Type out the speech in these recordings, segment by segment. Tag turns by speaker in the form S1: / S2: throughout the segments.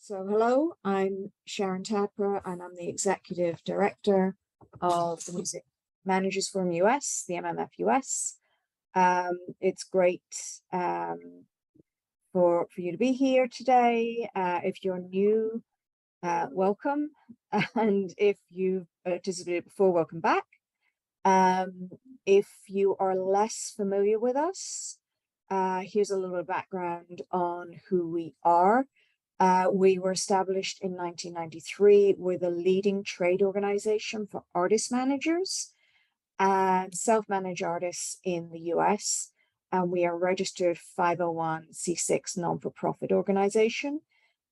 S1: Hello, I'm Sharon Tapper, and I'm the Executive Director of the Music Managers Forum US, the MMF-US. It's great for you to be here today. If you're new, welcome. And if you've participated before, welcome back. If you are less familiar with us, here's a little background on who we are. We were established in 1993. We're the leading trade organization for artist managers and self-managed artists in the US. And we are a registered 501c6 non-for-profit organization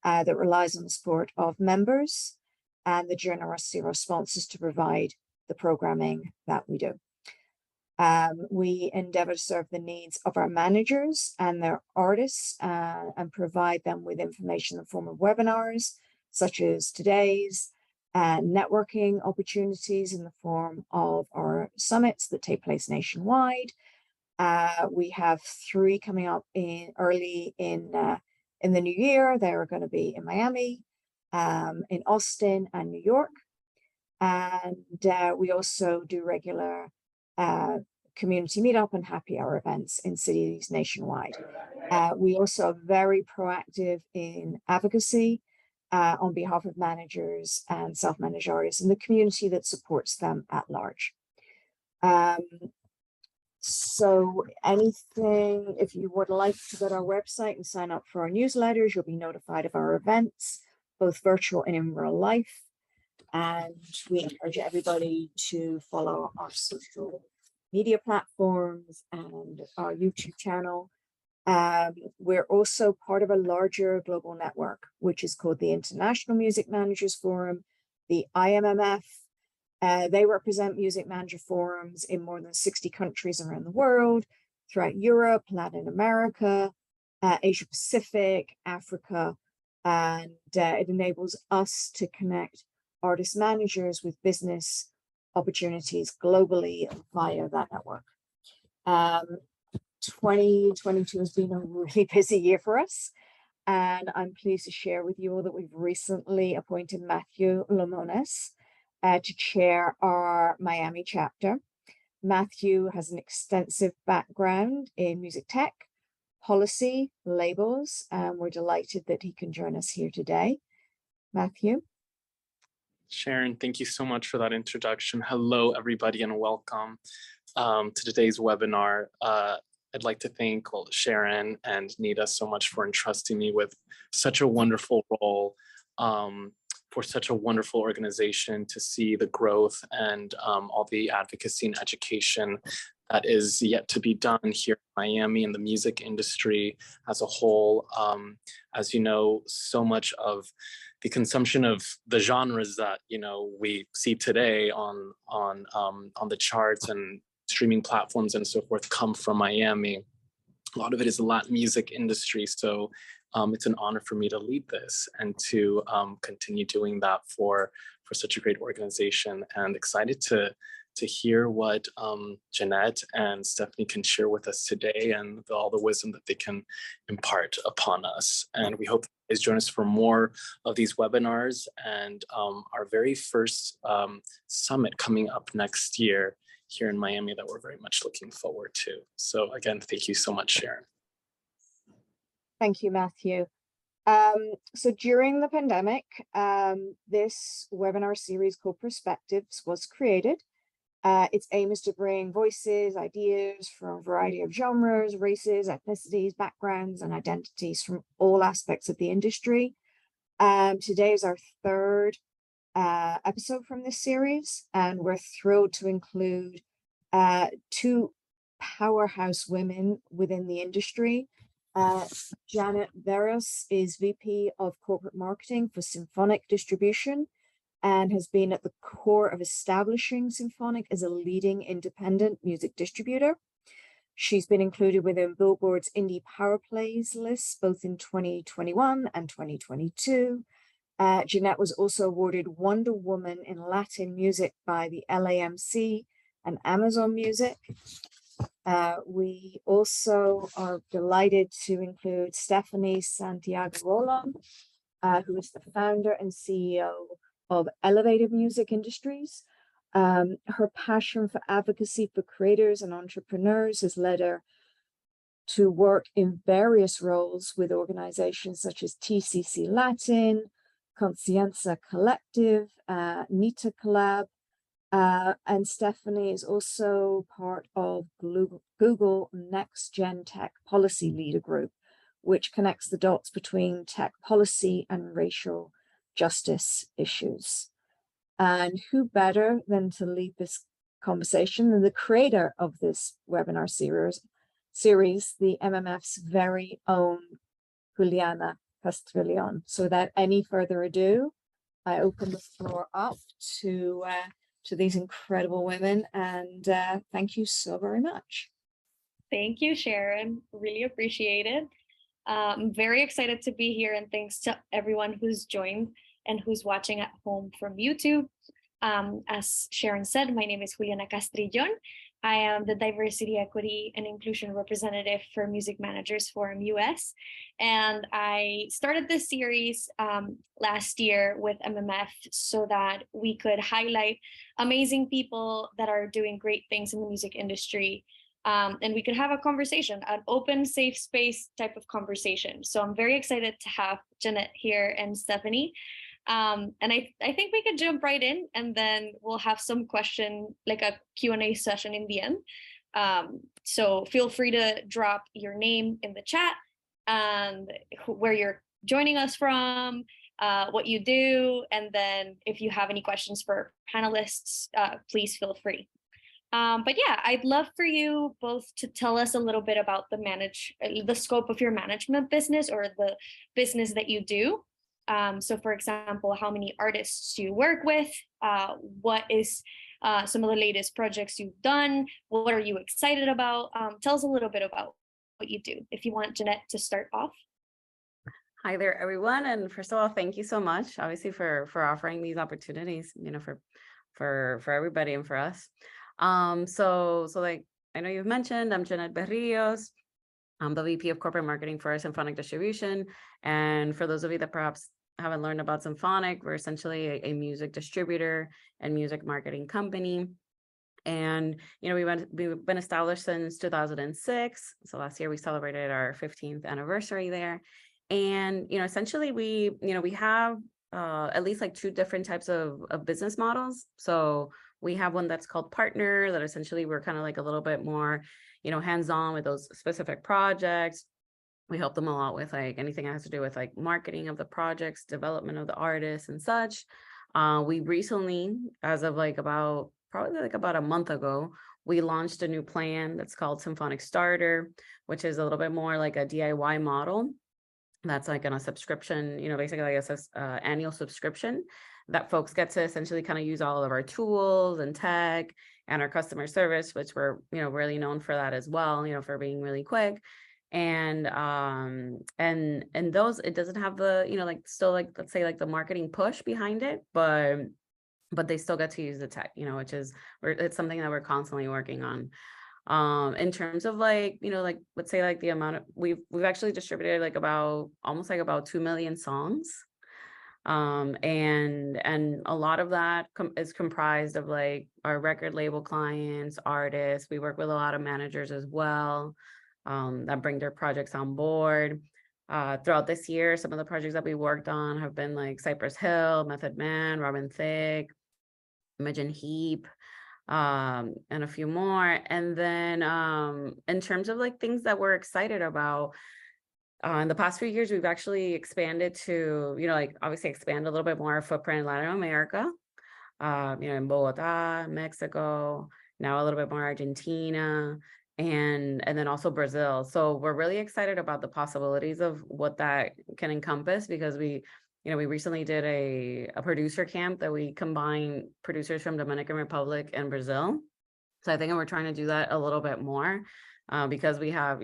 S1: that relies on the support of members and the generosity of our sponsors to provide the programming that we do. We endeavor to serve the needs of our managers and their artists and provide them with information in the form of webinars, such as today's, networking opportunities in the form of our summits that take place nationwide. We have 3 coming up early in the new year. They're going to be in Miami, in Austin, and New York. And we also do regular community meetup and happy hour events in cities nationwide. We also are very proactive in advocacy on behalf of managers and self-managed artists and the community that supports them at large. So anything, if you would like to go to our website and sign up for our newsletters, you'll be notified of our events, both virtual and in real life. And we encourage everybody to follow our social media platforms and our YouTube channel. We're also part of a larger global network, which is called the International Music Managers Forum, the IMMF. They represent music manager forums in more than 60 countries around the world, throughout Europe, Latin America, Asia Pacific, Africa, and it enables us to connect artist managers with business opportunities globally via that network. 2022 has been a really busy year for us, and I'm pleased to share with you all that we've recently appointed Matthew Lamones to chair our Miami chapter. Matthew has an extensive background in music tech, policy, labels, and we're delighted that he can join us here today. Matthew.
S2: Sharon, thank you so much for that introduction. Hello, everybody, and welcome to today's webinar. I'd like to thank Sharon and Nita so much for entrusting me with such a wonderful role, for such a wonderful organization to see the growth and all the advocacy and education that is yet to be done here in Miami and the music industry as a whole. As you know, so much of the consumption of the genres that we see today on the charts and streaming platforms and so forth come from Miami. A lot of it is the Latin music industry, so it's an honor for me to lead this and to continue doing that for such a great organization, and excited to hear what Jeanette and Stephanie can share with us today and all the wisdom that they can impart upon us. And we hope you guys join us for more of these webinars and our very first summit coming up next year here in Miami that we're very much looking forward to. So again, thank you so much, Sharon.
S1: Thank you, Matthew. So during the pandemic, this webinar series called Perspectives was created. Its aim is to bring voices, ideas from a variety of genres, races, ethnicities, backgrounds, and identities from all aspects of the industry. Today is our 3rd episode from this series, and we're thrilled to include 2 powerhouse women within the industry. Janet Veros is VP of Corporate Marketing for Symphonic Distribution and has been at the core of establishing Symphonic as a leading independent music distributor. She's been included within Billboard's Indie Power Plays list, both in 2021 and 2022. Jeanette was also awarded Wonder Woman in Latin music by the LAMC and Amazon Music. We also are delighted to include Stephanie Santiago Rolon, who is the founder and CEO of Elevated Music Industries. Her passion for advocacy for creators and entrepreneurs has led her to work in various roles with organizations such as TCC Latin, Conscienza Collective, Nita Collab, and Stephanie is also part of Google Next Gen Tech Policy Leader Group, which connects the dots between tech policy and racial justice issues. And who better than to lead this conversation than the creator of this webinar series, the MMF's very own Juliana Castrillon. So without any further ado, I open the floor up to these incredible women, and thank you so very much.
S3: Thank you, Sharon. Really appreciate it. I'm very excited to be here, and thanks to everyone who's joined and who's watching at home from YouTube. As Sharon said, my name is Juliana Castrillon. I am the Diversity, Equity, and Inclusion Representative for Music Managers Forum US. And I started this series last year with MMF so that we could highlight amazing people that are doing great things in the music industry. And we could have a conversation, an open, safe space type of conversation. So I'm very excited to have Jeanette here and Stephanie. And I think we could jump right in, and then we'll have some question, like a Q&A session in the end. So feel free to drop your name in the chat and where you're joining us from, what you do, and then if you have any questions for panelists, please feel free. But yeah, I'd love for you both to tell us a little bit about the scope of your management business, or the business that you do. So for example, how many artists do you work with? What is some of the latest projects you've done? What are you excited about? Tell us a little bit about what you do. If you want Jeanette to start off.
S4: Hi there, everyone. And first of all, thank you so much, obviously, for offering these opportunities, for everybody and for us. So like I know you've mentioned, I'm Jeanette Berrios. I'm the VP of Corporate Marketing for Symphonic Distribution. And for those of you that perhaps haven't learned about Symphonic, we're essentially a music distributor and music marketing company. And, we've been established since 2006. So last year we celebrated our 15th anniversary there. And, essentially we have at least like two different types of business models. So we have one that's called partner, that essentially we're kind of like a little bit more, hands-on with those specific projects. We help them a lot with like anything that has to do with like marketing of the projects, development of the artists and such. We recently, as of probably about a month ago, we launched a new plan that's called Symphonic Starter, which is a little bit more like a DIY model. That's like on a subscription, basically like a annual subscription that folks get to essentially kind of use all of our tools and tech and our customer service, which we're, really known for that as well, for being really quick. And those, it doesn't have the, still like, let's say like the marketing push behind it, but they still get to use the tech, it's something that we're constantly working on. In terms of let's say like the amount of, we've actually distributed almost about 2 million songs. And a lot of that is comprised of like our record label clients, artists. We work with a lot of managers as well, that bring their projects on board. Throughout this year, some of the projects that we worked on have been like Cypress Hill, Method Man, Robin Thicke, Imogen Heap, and a few more. And then in terms of like things that we're excited about, in the past few years, we've actually expanded to, obviously expand a little bit more our footprint in Latin America, in Bogota, Mexico, now a little bit more Argentina, and then also Brazil. So we're really excited about the possibilities of what that can encompass, because we recently did a producer camp that we combine producers from Dominican Republic and Brazil. So I think we're trying to do that a little bit more, because we have,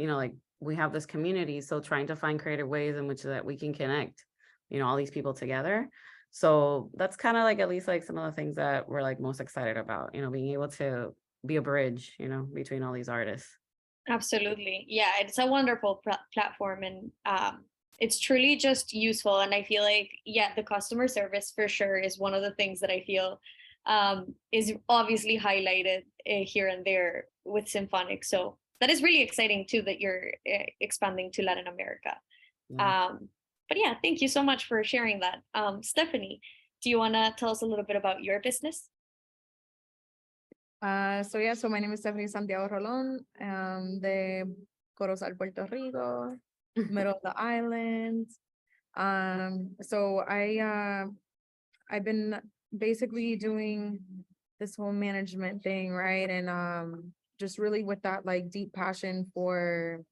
S4: we have this community. So trying to find creative ways in which that we can connect, all these people together. So that's kind of like, at least like some of the things that we're like most excited about, being able to be a bridge, between all these artists.
S3: Absolutely. Yeah, it's a wonderful platform. And it's truly just useful. And I feel like, yeah, the customer service for sure is one of the things that I feel is obviously highlighted here and there with Symphonic. So that is really exciting too, that you're expanding to Latin America.
S4: Yeah.
S3: But yeah, thank you so much for sharing that. Stephanie, do you want to tell us a little bit about your business?
S5: So my name is Stephanie Santiago Rolón, de Corozal, Puerto Rico, middle of the island. So I've been basically doing this whole management thing, right? And just really with that like deep passion for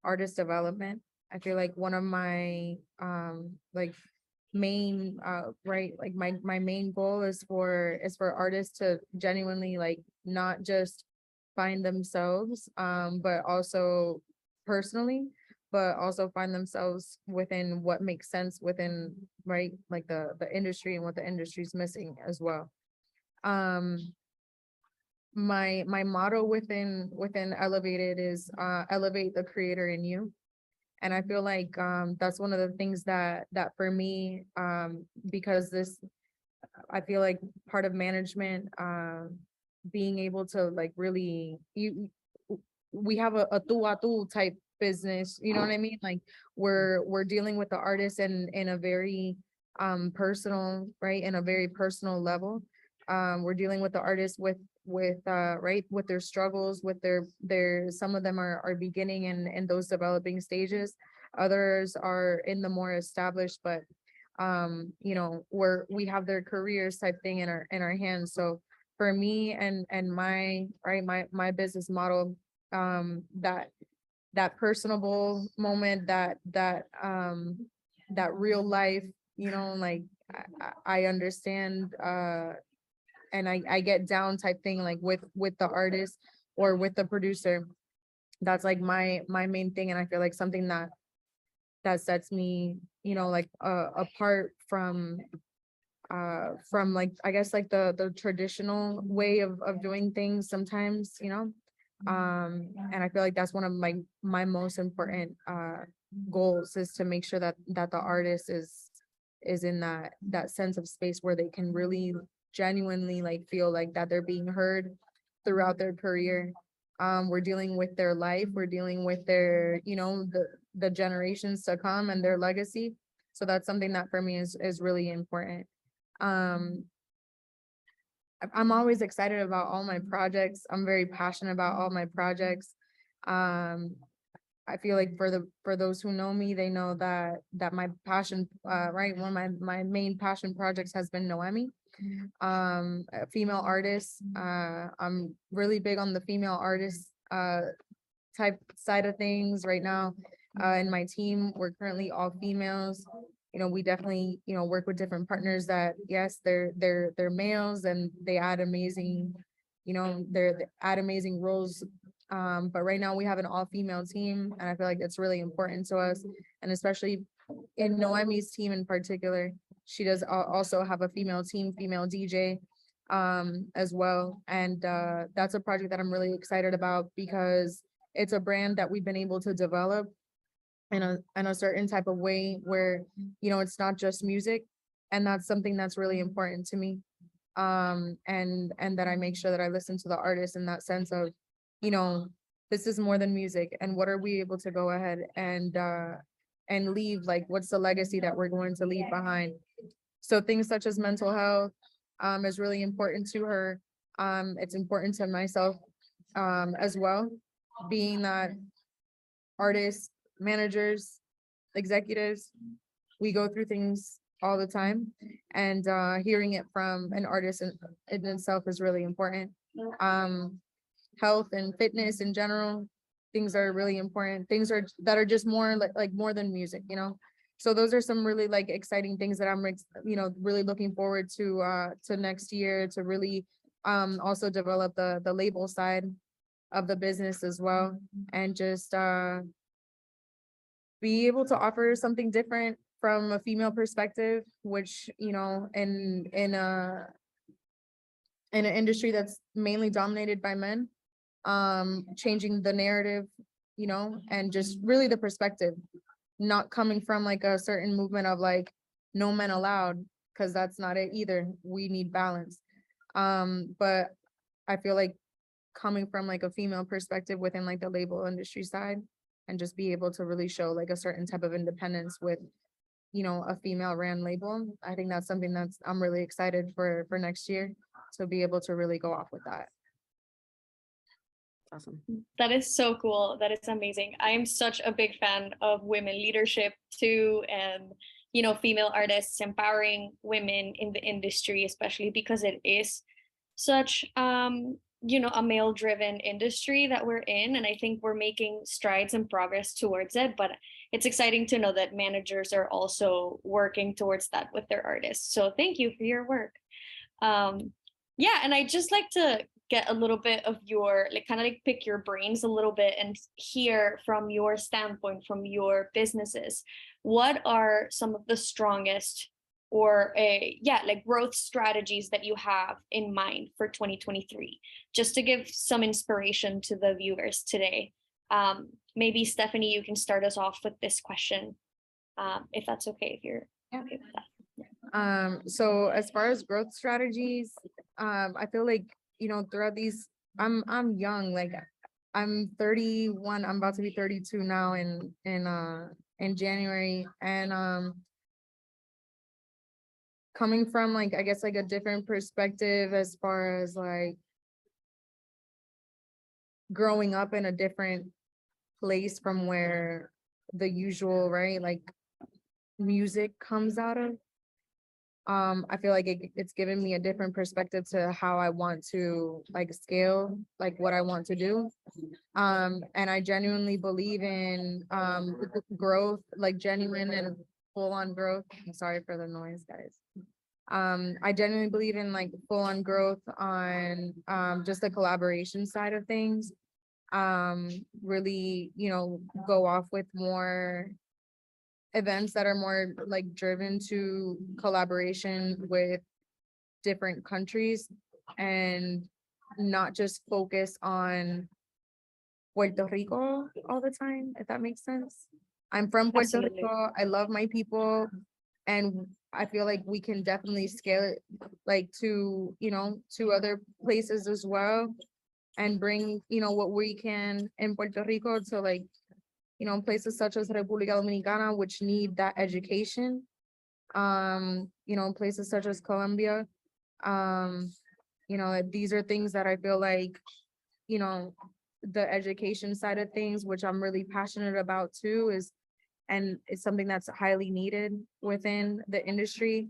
S5: artist development. I feel like one of my like main right, like my main goal is for artists to genuinely like not just find themselves but also personally, but also find themselves within what makes sense within, right, like the industry and what the industry's missing as well. My motto within Elevated is elevate the creator in you. And I feel like that's one of the things that for me, because I feel like part of management, being able to like really, we have a tu a tu type business, you know what I mean? Like we're dealing with the artist in a very personal, right, in a very personal level. We're dealing with the artist with right, with their struggles, with their some of them are beginning in those developing stages. Others are in the more established, but you know, we have their careers type thing in our hands. So for me and my right, my business model, that personable moment, that real life, you know, like I understand and I get down type thing, like with the artist or with the producer. That's like my main thing. And I feel like something that sets me, you know, like apart from like, I guess like the traditional way of doing things sometimes, you know. And I feel like that's one of my most important goals, is to make sure that the artist is in that sense of space where they can really genuinely like feel like that they're being heard throughout their career. We're dealing with their life, we're dealing with their, you know, the generations to come and their legacy. So that's something that for me is really important. I'm always excited about all my projects. I'm very passionate about all my projects. I feel like for those who know me, they know that my passion, right, one of my main passion projects has been Noemi, a female artist. I'm really big on the female artist type side of things right now. In my team, we're currently all females. You know, we definitely, you know, work with different partners that, yes, they're males and they add amazing, you know, they add amazing roles. But right now we have an all-female team, and I feel like it's really important to us. And especially in Noemi's team in particular, she does also have a female team, female DJ as well. And that's a project that I'm really excited about, because it's a brand that we've been able to develop in a certain type of way where, you know, it's not just music. And that's something that's really important to me. And that I make sure that I listen to the artist in that sense of, you know, this is more than music, and what are we able to go ahead and leave, like what's the legacy that we're going to leave behind. So things such as mental health is really important to her. It's important to myself as well, being that artists, managers, executives, we go through things all the time, and hearing it from an artist in itself is really important. Health and fitness in general, things are really important. Things that are just more like more than music, you know. So those are some really like exciting things that I'm, you know, really looking forward to next year, to really also develop the label side of the business as well, and just be able to offer something different from a female perspective, which, you know, in an industry that's mainly dominated by men, changing the narrative, you know, and just really the perspective, not coming from like a certain movement of like no men allowed, because that's not it either. We need balance. But I feel like coming from like a female perspective within like the label industry side, and just be able to really show like a certain type of independence with, you know, a female ran label. I think that's something that's, I'm really excited for next year to be able to really go off with that.
S4: Awesome.
S3: That is so cool. That is amazing. I am such a big fan of women leadership too, and you know, female artists empowering women in the industry, especially because it is such you know, a male driven industry that we're in, and I think we're making strides and progress towards it. But it's exciting to know that managers are also working towards that with their artists. So thank you for your work. Yeah, and I just like to get a little bit of your, like, kind of like pick your brains a little bit and hear from your standpoint, from your businesses, what are some of the strongest or like growth strategies that you have in mind for 2023, just to give some inspiration to the viewers today. Maybe Stephanie, you can start us off with this question, if that's okay, if you're okay with that.
S5: So as far as growth strategies, I feel like, you know, throughout these, I'm young, like I'm 31, I'm about to be 32 now in January. And coming from like, I guess like a different perspective as far as like growing up in a different place from where the usual, right, like music comes out of. I feel like it's given me a different perspective to how I want to like scale, like what I want to do. And I genuinely believe in growth, like genuine and full on growth. I'm sorry for the noise, guys. I genuinely believe in like full on growth on just the collaboration side of things. Really, you know, go off with more events that are more like driven to collaboration with different countries, and not just focus on Puerto Rico all the time, if that makes sense. I'm from Puerto
S3: Absolutely.
S5: Rico. I love my people, and I feel like we can definitely scale it like to, you know, to other places as well, and bring, you know, what we can in Puerto Rico to like, you know, places such as República Dominicana, which need that education. You know, places such as Colombia. You know, these are things that I feel like, you know, the education side of things, which I'm really passionate about too, is, and it's something that's highly needed within the industry.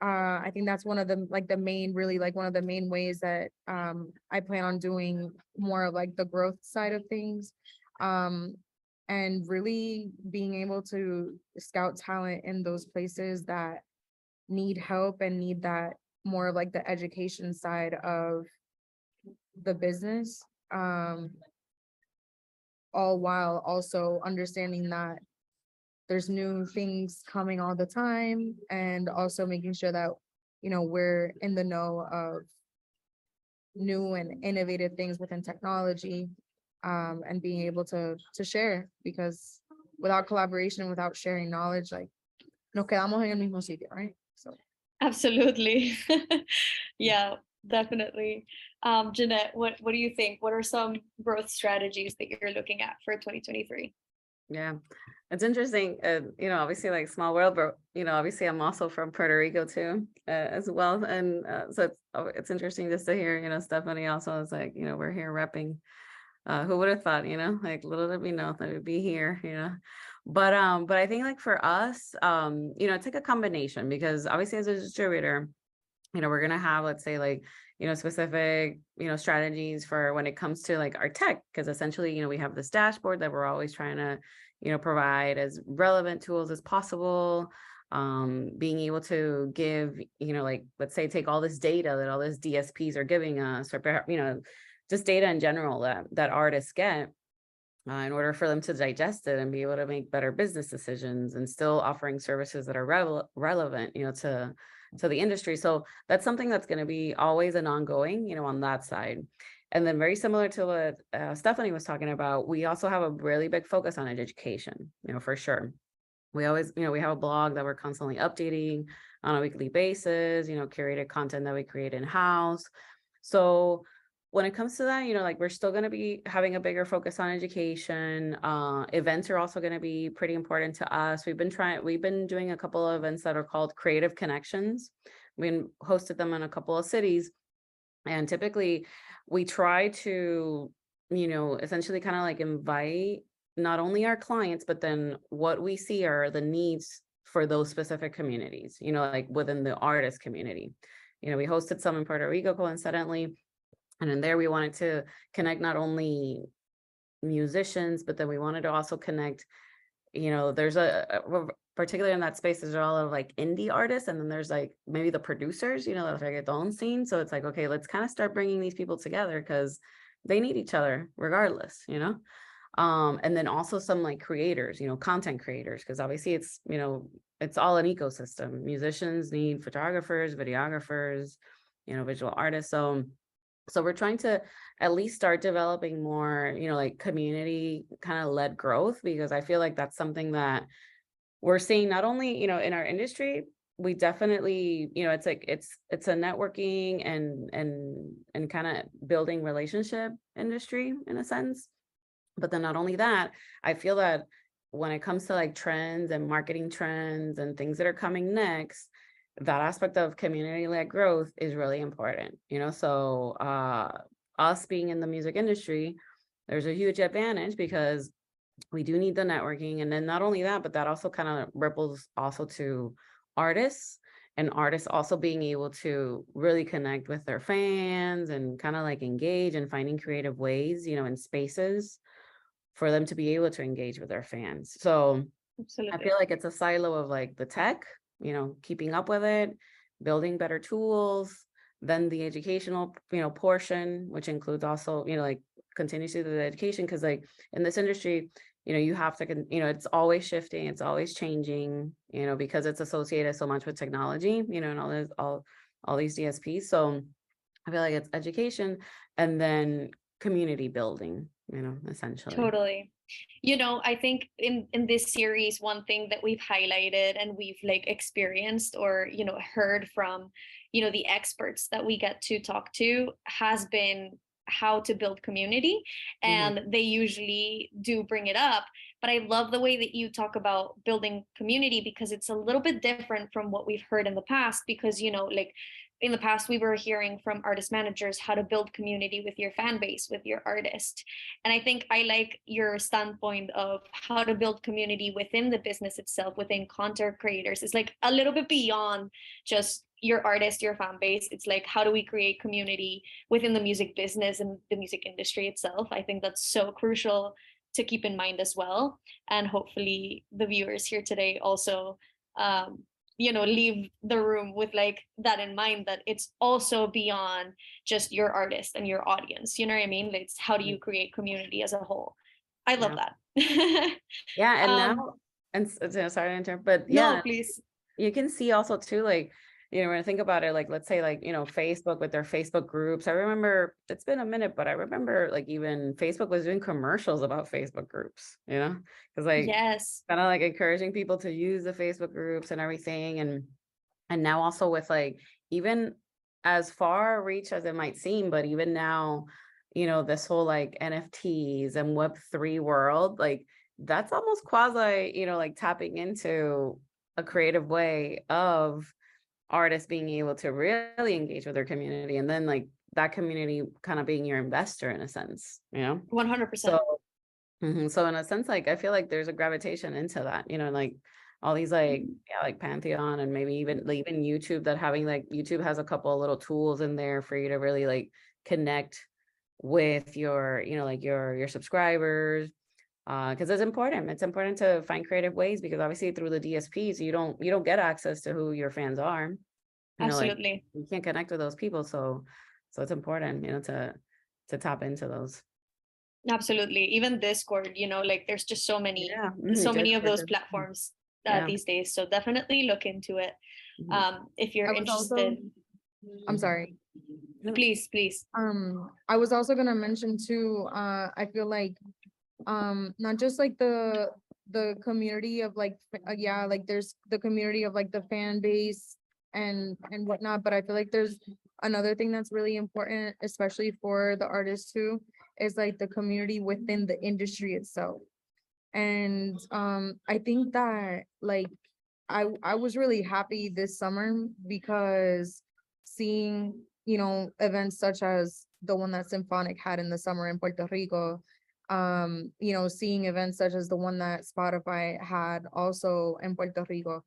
S5: I think that's one of the, like the main, really like one of the main ways that I plan on doing more of like the growth side of things. And really being able to scout talent in those places that need help and need that more of like the education side of the business. All while also understanding that there's new things coming all the time, and also making sure that, you know, we're in the know of new and innovative things within technology, and being able to share, because without collaboration, without sharing knowledge, like nos quedamos en el mismo sitio, right? So
S3: Absolutely. Yeah, definitely. Jeanette, what do you think? What are some growth strategies that you're looking at for 2023?
S4: Yeah, it's interesting. You know, obviously like small world, but you know, obviously I'm also from Puerto Rico too, as well. And so it's interesting just to hear, you know, Stephanie also is like, you know, we're here repping. Who would have thought, you know, like little did we know that we'd be here, you know. But I think like for us, you know, it's like a combination, because obviously as a distributor, you know, we're gonna have, let's say, like, you know, specific, you know, strategies for when it comes to like our tech, because essentially, you know, we have this dashboard that we're always trying to, you know, provide as relevant tools as possible. Being able to give, you know, like, let's say, take all this data that all these DSPs are giving us, or, you know, just data in general that artists get, in order for them to digest it and be able to make better business decisions, and still offering services that are relevant, you know, to the industry. So that's something that's going to be always an ongoing, you know, on that side. And then very similar to what Stephanie was talking about, we also have a really big focus on education, for sure. We always, we have a blog that we're constantly updating on a weekly basis, curated content that we create in-house. So when it comes to that, like we're still going to be having a bigger focus on education. Events are also going to be pretty important to us. We've been doing a couple of events that are called Creative Connections. We hosted them in a couple of cities. And typically we try to, essentially kind of like invite not only our clients, but then what we see are the needs for those specific communities, like within the artist community. We hosted some in Puerto Rico coincidentally. And in there, we wanted to connect not only musicians, but then we wanted to also connect, there's particularly in that space, there's a lot of like indie artists, and then there's like maybe the producers, the reggaeton scene. So it's like, okay, let's kind of start bringing these people together because they need each other regardless, and then also some like creators, content creators, because obviously it's, it's all an ecosystem. Musicians need photographers, videographers, visual artists. So we're trying to at least start developing more, like community kind of led growth, because I feel like that's something that we're seeing not only, in our industry. We definitely, it's like it's a networking and kind of building relationship industry in a sense. But then not only that, I feel that when it comes to like trends and marketing trends and things that are coming next, that aspect of community-led growth is really important, so us being in the music industry, there's a huge advantage because we do need the networking. And then not only that, but that also kind of ripples also to artists, and artists also being able to really connect with their fans and kind of like engage and finding creative ways, in spaces for them to be able to engage with their fans. So
S3: Absolutely.
S4: I feel like it's a silo of like the tech, keeping up with it, building better tools, then the educational, portion, which includes also, like continuously the education. Cause like in this industry, you have to, it's always shifting, it's always changing, because it's associated so much with technology, and all these DSPs. So I feel like it's education and then community building, essentially.
S3: Totally. I think in this series, one thing that we've highlighted and we've like experienced or, heard from, the experts that we get to talk to has been how to build community. And they usually do bring it up. But I love the way that you talk about building community, because it's a little bit different from what we've heard in the past, because, like in the past, we were hearing from artist managers how to build community with your fan base, with your artist. And I think I like your standpoint of how to build community within the business itself, within content creators. It's like a little bit beyond just your artist, your fan base. It's like, how do we create community within the music business and the music industry itself? I think that's so crucial to keep in mind as well. And hopefully the viewers here today also leave the room with like that in mind, that it's also beyond just your artist and your audience. You know what I mean? It's how do you create community as a whole? I love that.
S4: Yeah. And now, and sorry to interrupt, but yeah,
S3: no, please.
S4: You can see also too, like, when I think about it, like, let's say like, Facebook with their Facebook groups. I remember it's been a minute, but I remember like even Facebook was doing commercials about Facebook groups, because like,
S3: yes,
S4: kind of like encouraging people to use the Facebook groups and everything. And now also with like, even as far reach as it might seem, but even now, this whole like NFTs and Web3 world, like that's almost quasi, like tapping into a creative way of artists being able to really engage with their community, and then like that community kind of being your investor in a sense,
S3: 100%.
S4: So so in a sense, like I feel like there's a gravitation into that, like all these like like Pantheon and maybe even YouTube, that having like YouTube has a couple of little tools in there for you to really like connect with your like your subscribers, because it's important to find creative ways, because obviously through the DSPs you don't get access to who your fans are,
S3: absolutely.
S4: like you can't connect with those people, so it's important to tap into those.
S3: Absolutely. Even Discord, like there's just so many many of those platforms these days, so definitely look into it if you're interested.
S5: I'm sorry.
S3: Please, please.
S5: I was also gonna mention too, I feel like not just like the community of like yeah, like there's the community of like the fan base and whatnot, but I feel like there's another thing that's really important, especially for the artists too, is like the community within the industry itself. And I think that like I was really happy this summer because seeing, you know, events such as the one that Symphonic had in the summer in Puerto Rico, you know, seeing events such as the one that Spotify had also in Puerto Rico,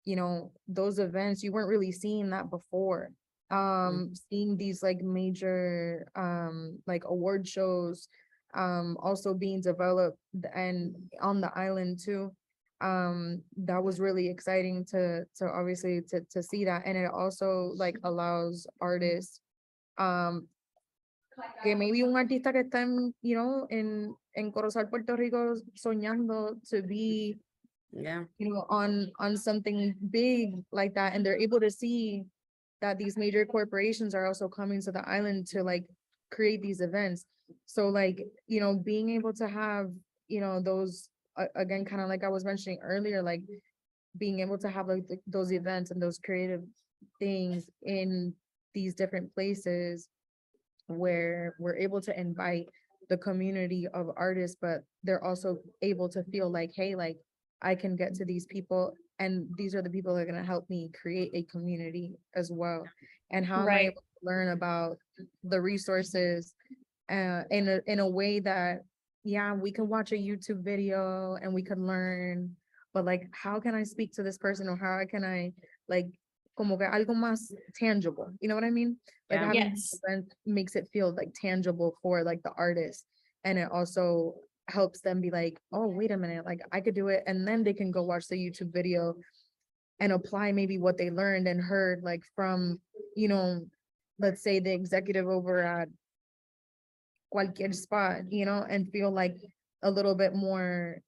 S5: you know, those events, you weren't really seeing that before. Seeing these like major like award shows also being developed and on the island too. That was really exciting to obviously to see that. And it also like allows artists que maybe un artista que está en, you know, en Corozal, Puerto Rico, soñando to be,
S4: Yeah.
S5: you know, on something big like that, and they're able to see that these major corporations are also coming to the island to like create these events. So like, you know, being able to have, you know, those again, kind of like I was mentioning earlier, like being able to have like those events and those creative things in these different places where we're able to invite the community of artists, but they're also able to feel like, hey, like I can get to these people and these are the people that are going to help me create a community as well. And how am I
S3: Right.
S5: able to learn about the resources in a way that, yeah, we can watch a YouTube video and we can learn, but like, how can I speak to this person, or how can I like como que algo más tangible, you know what I mean? Like
S4: Yeah.
S5: having
S3: Yes.
S5: this event makes it feel like tangible for like the artist, and it also helps them be like, oh, wait a minute, like I could do it, and then they can go watch the YouTube video and apply maybe what they learned and heard like from, you know, let's say the executive over at cualquier spot, you know, and feel like a little bit more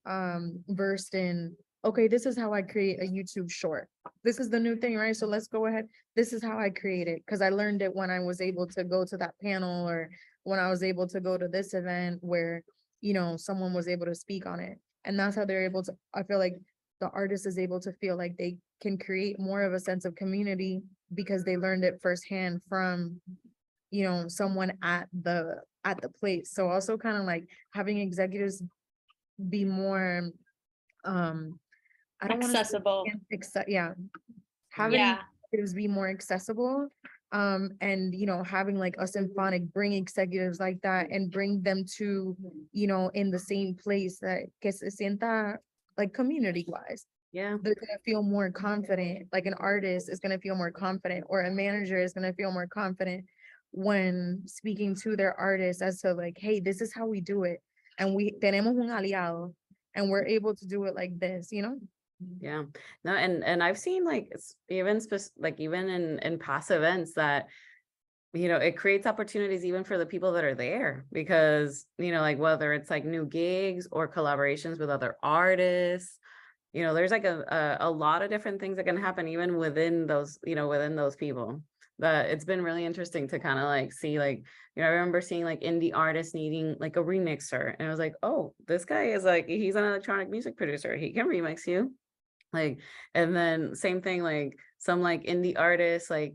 S5: versed in, okay, this is how I create a YouTube short. This is the new thing, right? So let's go ahead. This is how I create it, because I learned it when I was able to go to that panel, or when I was able to go to this event where, you know, someone was able to speak on it. And that's how they're able to, I feel like the artist is able to feel like they can create more of a sense of community because they learned it firsthand from, you know, someone at the place. So also kind of like having executives be more I don't want to
S3: Accessible.
S5: yeah, having
S3: Yeah.
S5: executives be more accessible, and you know, having like a Symphonic bring executives like that and bring them to, you know, in the same place, that que se sienta like community wise.
S4: Yeah.
S5: They're gonna feel more confident, like an artist is gonna feel more confident, or a manager is gonna feel more confident when speaking to their artist as to like, hey, this is how we do it, and we tenemos un aliado, and we're able to do it like this, you know?
S4: Yeah. No, and I've seen like even like even in past events that, you know, it creates opportunities even for the people that are there, because, you know, like whether it's like new gigs or collaborations with other artists, you know, there's like a lot of different things that can happen even within those, you know, within those people. That it's been really interesting to kind of like see, like, you know, I remember seeing like indie artists needing like a remixer, and I was like, oh, this guy is like, he's an electronic music producer, he can remix you. Like, and then same thing, like some like indie artists, like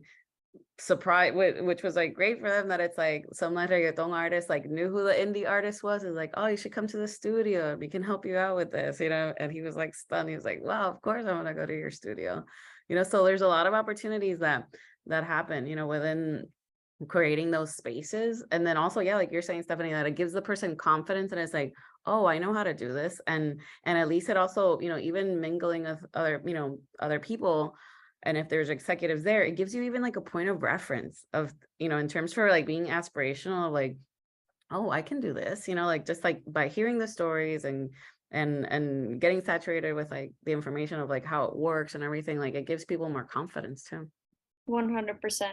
S4: surprise, which was like great for them, that it's like some like reggaeton artist like knew who the indie artist was, is like, oh, you should come to the studio, we can help you out with this, you know. And he was like stunned, he was like, wow, of course I want to go to your studio, you know. So there's a lot of opportunities that happen, you know, within creating those spaces. And then also, yeah, like you're saying, Stephanie, that it gives the person confidence, and it's like, oh, I know how to do this. And at least it also, you know, even mingling with other, you know, other people, and if there's executives there, it gives you even like a point of reference of, you know, in terms for like being aspirational of like, oh, I can do this, you know, like just like by hearing the stories and getting saturated with like the information of like how it works and everything, like it gives people more confidence too.
S3: 100%.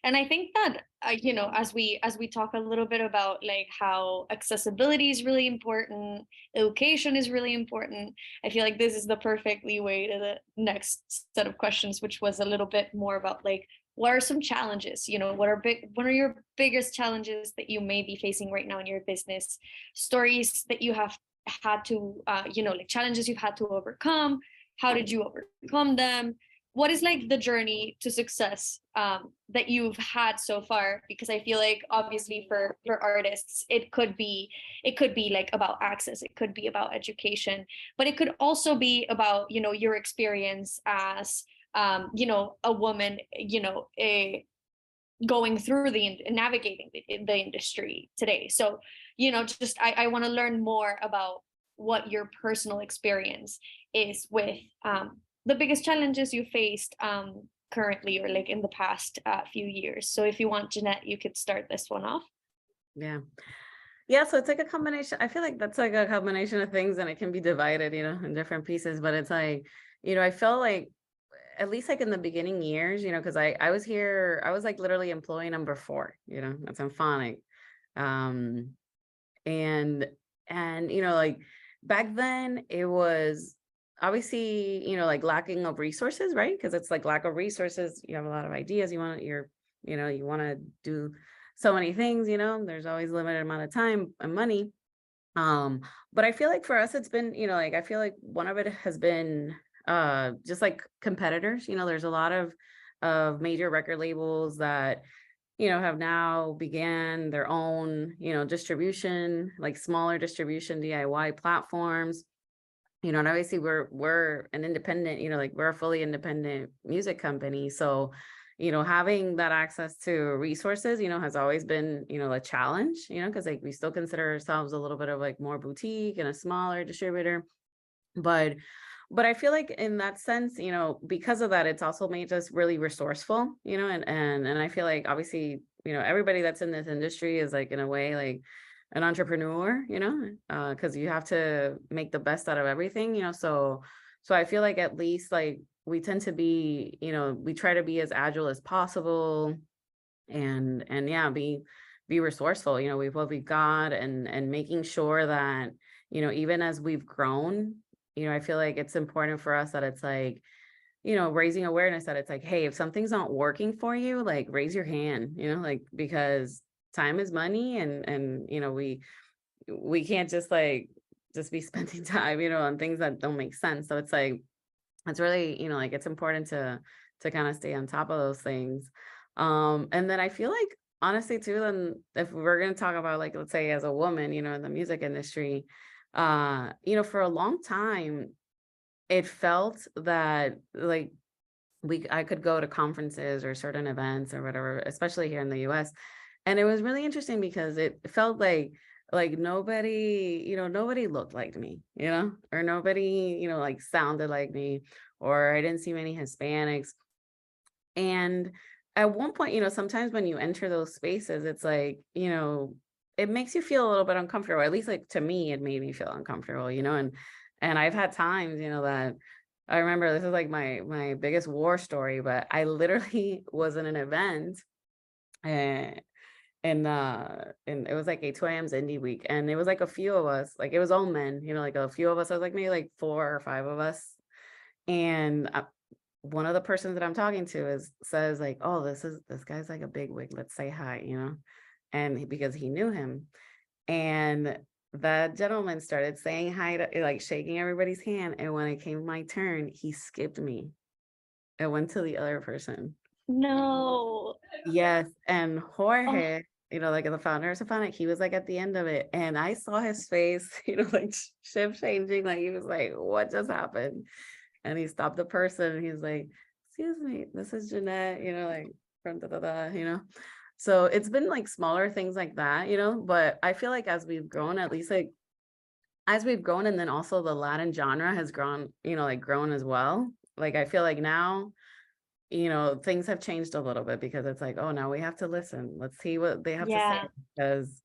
S3: And I think that you know, as we talk a little bit about like how accessibility is really important, education is really important, I feel like this is the perfect leeway to the next set of questions, which was a little bit more about like what are some challenges? What are your biggest challenges that you may be facing right now in your business? Stories that you have had to, like challenges you've had to overcome. How did you overcome them? What is like the journey to success that you've had so far? Because I feel like obviously for artists, it could be like about access, it could be about education, but it could also be about, your experience as a woman, going through navigating the industry today. So, just I want to learn more about what your personal experience is with the biggest challenges you faced currently, or like in the past few years. So if you want, Jeanette, you could start this one off.
S4: Yeah, so it's like a combination. I feel like that's like a combination of things, and it can be divided, in different pieces. But it's like, I felt like, at least like in the beginning years, because I was like literally employee number 4, that's Symphonic. And like back then it was obviously, like lacking of resources, right? Because it's like lack of resources. You have a lot of ideas. You want to do so many things, there's always a limited amount of time and money. But I feel like for us, it's been, like, I feel like one of it has been just like competitors. There's a lot of major record labels that have now began their own distribution, like smaller distribution DIY platforms. And obviously we're an independent, like we're a fully independent music company. So having that access to resources has always been a challenge, because like we still consider ourselves a little bit of like more boutique and a smaller distributor. But I feel like in that sense, because of that, it's also made us really resourceful, and I feel like obviously, everybody that's in this industry is like in a way like an entrepreneur, because you have to make the best out of everything, so I feel like at least like we tend to be, we try to be as agile as possible, and yeah, be resourceful, with what we've got, and making sure that, even as we've grown, I feel like it's important for us that it's like, raising awareness that it's like, hey, if something's not working for you, like raise your hand, like, because time is money, and we can't just be spending time, on things that don't make sense. So it's like, it's really, like it's important to kind of stay on top of those things. And then I feel like honestly too, then if we're going to talk about like, let's say as a woman, in the music industry, for a long time, it felt that like I could go to conferences or certain events or whatever, especially here in the US. And it was really interesting because it felt like nobody, nobody looked like me, or nobody, like sounded like me, or I didn't see many Hispanics. And at one point, sometimes when you enter those spaces, it's like, it makes you feel a little bit uncomfortable. At least like to me, it made me feel uncomfortable, and I've had times, that I remember, this is like my biggest war story, but I literally was in an event, and it was like a 2 a.m.'s indie week, and it was like a few of us, like it was all men, like a few of us. I was like maybe like 4 or 5 of us, and one of the persons that I'm talking to says like, oh, this guy's like a big wig, let's say hi, and because he knew him, and that gentleman started saying hi to, like, shaking everybody's hand, and when it came my turn, he skipped me and went to the other person.
S3: No.
S4: Yes, and Jorge, like the founder of Symphonic, he was like at the end of it, and I saw his face, like shift changing, like he was like, what just happened? And he stopped the person, and he's like, excuse me, this is Jeanette, like from So it's been like smaller things like that, but I feel like as we've grown, at least like as we've grown, and then also the Latin genre has grown, like grown as well. Like I feel like now, things have changed a little bit, because it's like, oh, now we have to listen. Let's see what they have to say, because,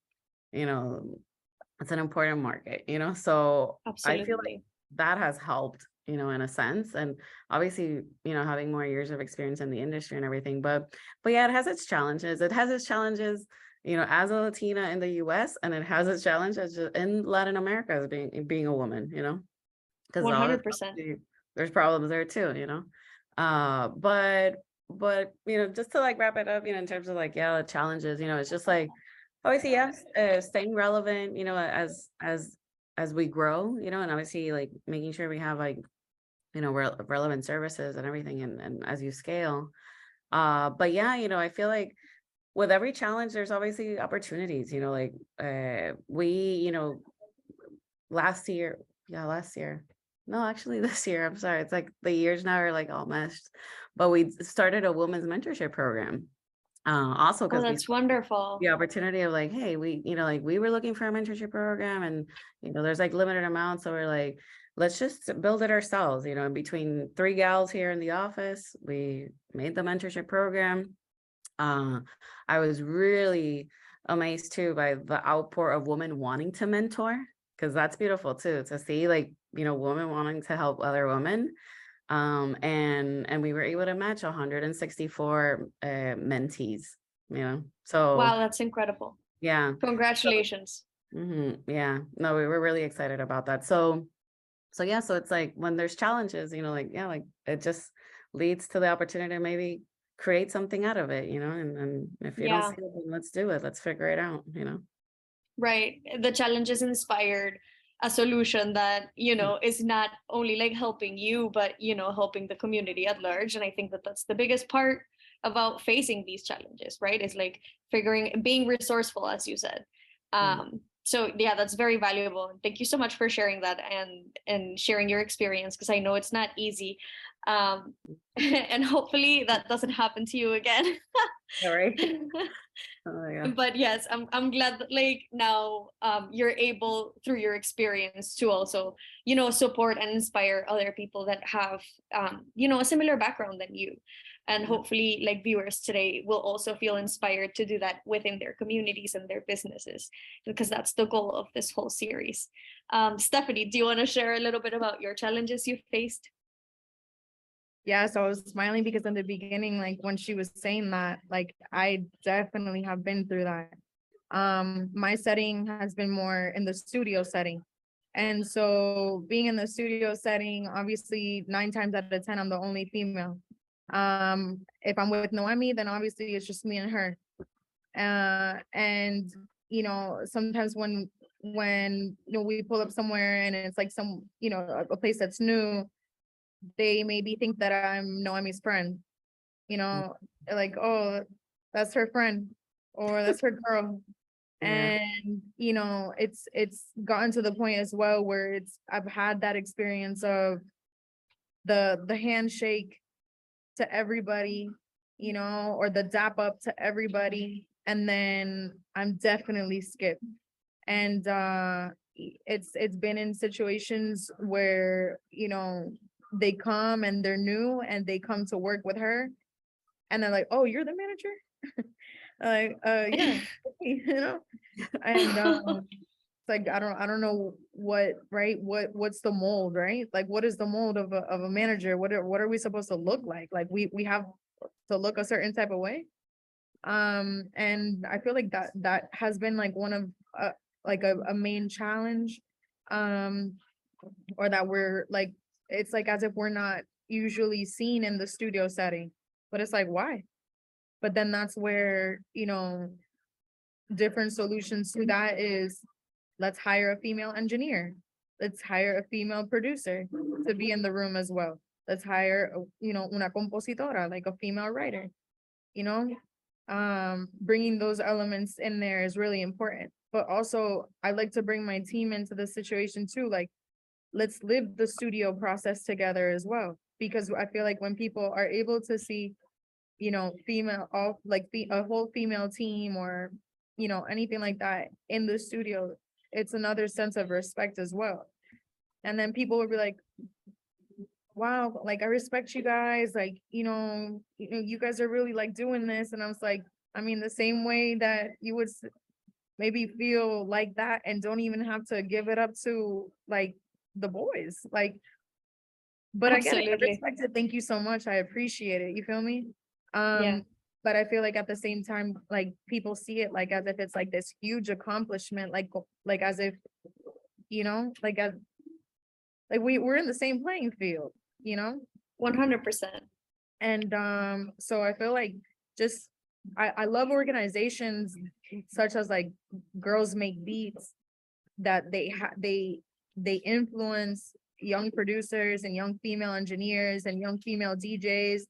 S4: it's an important market, so
S3: Absolutely.
S4: I feel like that has helped, in a sense. And obviously, having more years of experience in the industry and everything, but yeah, it has its challenges. It has its challenges, as a Latina in the US, and it has its challenges in Latin America as being a woman, because
S3: 100%.
S4: there's problems there too, but just to like wrap it up, in terms of like, yeah, the challenges, it's just like, obviously, yes, staying relevant, as we grow, and obviously like making sure we have like, relevant services and everything, and as you scale. But yeah, I feel like with every challenge, there's obviously opportunities, like we, last year, no, actually this year, I'm sorry, it's like the years now are like all meshed, but we started a women's mentorship program. Also
S3: Oh,
S4: because we
S3: that's wonderful.
S4: the opportunity of like, hey, we, like we were looking for a mentorship program, and there's like limited amounts, so we're like, let's just build it ourselves. And between 3 gals here in the office, we made the mentorship program. I was really amazed too by the outpour of women wanting to mentor, because that's beautiful too, to see like, women wanting to help other women. And we were able to match 164 mentees, so
S3: Wow, that's incredible.
S4: yeah.
S3: Congratulations.
S4: Yeah, no, we were really excited about that. So yeah, so it's like when there's challenges, like, yeah, like it just leads to the opportunity to maybe create something out of it, and if you don't
S3: Yeah.
S4: see it, then let's do it. Let's figure it out.
S3: Right. The challenges inspired a solution that, is not only like helping you, but, helping the community at large. And I think that that's the biggest part about facing these challenges, right? Is like being resourceful, as you said. So yeah, that's very valuable. And thank you so much for sharing that and sharing your experience, because I know it's not easy. And hopefully that doesn't happen to you again.
S4: All right. Oh, yeah.
S3: But yes, I'm glad that like now you're able through your experience to also support and inspire other people that have a similar background than you, and hopefully like viewers today will also feel inspired to do that within their communities and their businesses, because that's the goal of this whole series. Stephanie, do you want to share a little bit about your challenges you faced?
S5: Yeah, so I was smiling because in the beginning, like when she was saying that, like I definitely have been through that. My setting has been more in the studio setting. And so being in the studio setting, obviously 9 times out of 10, I'm the only female. If I'm with Noemi, then obviously it's just me and her. And sometimes when we pull up somewhere and it's like some, a place that's new, they maybe think that I'm Noemi's friend, like, oh, that's her friend or that's her girl.
S4: Yeah.
S5: And it's gotten to the point as well where I've had that experience of the handshake to everybody, or the dap up to everybody, and then I'm definitely skipped. And it's been in situations where they come and they're new and they come to work with her and they're like, oh, you're the manager. Like, yeah. And it's like I don't know what's the mold, right? Like, what is the mold of a manager? What are we supposed to look like? Like we have to look a certain type of way. And I feel like that has been like one of like a main challenge, or that we're like, it's like as if we're not usually seen in the studio setting, but it's like, why? But then that's where different solutions to that is, let's hire a female engineer, let's hire a female producer to be in the room as well, let's hire una compositora, like a female writer. Bringing those elements in there is really important. But also I like to bring my team into the situation too, like, let's live the studio process together as well, because I feel like when people are able to see female, all like a whole female team, or anything like that in the studio, it's another sense of respect as well. And then people will be like, wow, like I respect you guys, like you guys are really like doing this. And I was like, I mean, the same way that you would maybe feel like that and don't even have to give it up to like the boys, like, but I get it, I respect it, thank you so much, I appreciate it, you feel me?
S3: Yeah.
S5: But I feel like at the same time, like people see it like as if it's like this huge accomplishment, like as if like we're in the same playing field.
S3: 100%.
S5: And so I feel like just I love organizations such as like Girls Make Beats, that they influence young producers and young female engineers and young female DJs,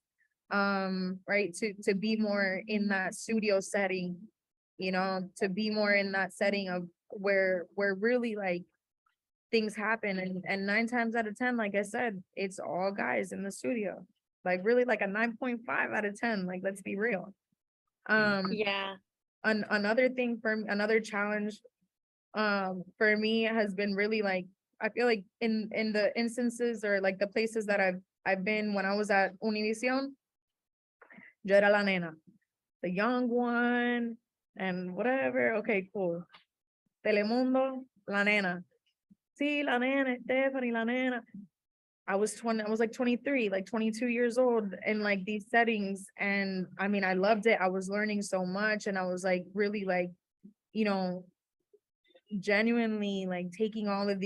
S5: right, to be more in that studio setting, you know, to be more in that setting of where really like things happen. And 9 times out of 10, like I said, it's all guys in the studio, like really like a 9.5 out of 10, like let's be real.
S3: Yeah.
S5: Another thing another challenge for me has been really like, I feel like in the instances or like the places that I've been when I was at Univision, yo era la nena, the young one and whatever. Okay, cool. Telemundo, la nena. Sí, la nena, Stephanie, la nena. I was like 23, like 22 years old in like these settings. And I mean, I loved it. I was learning so much and I was like really like, you know, genuinely like taking all of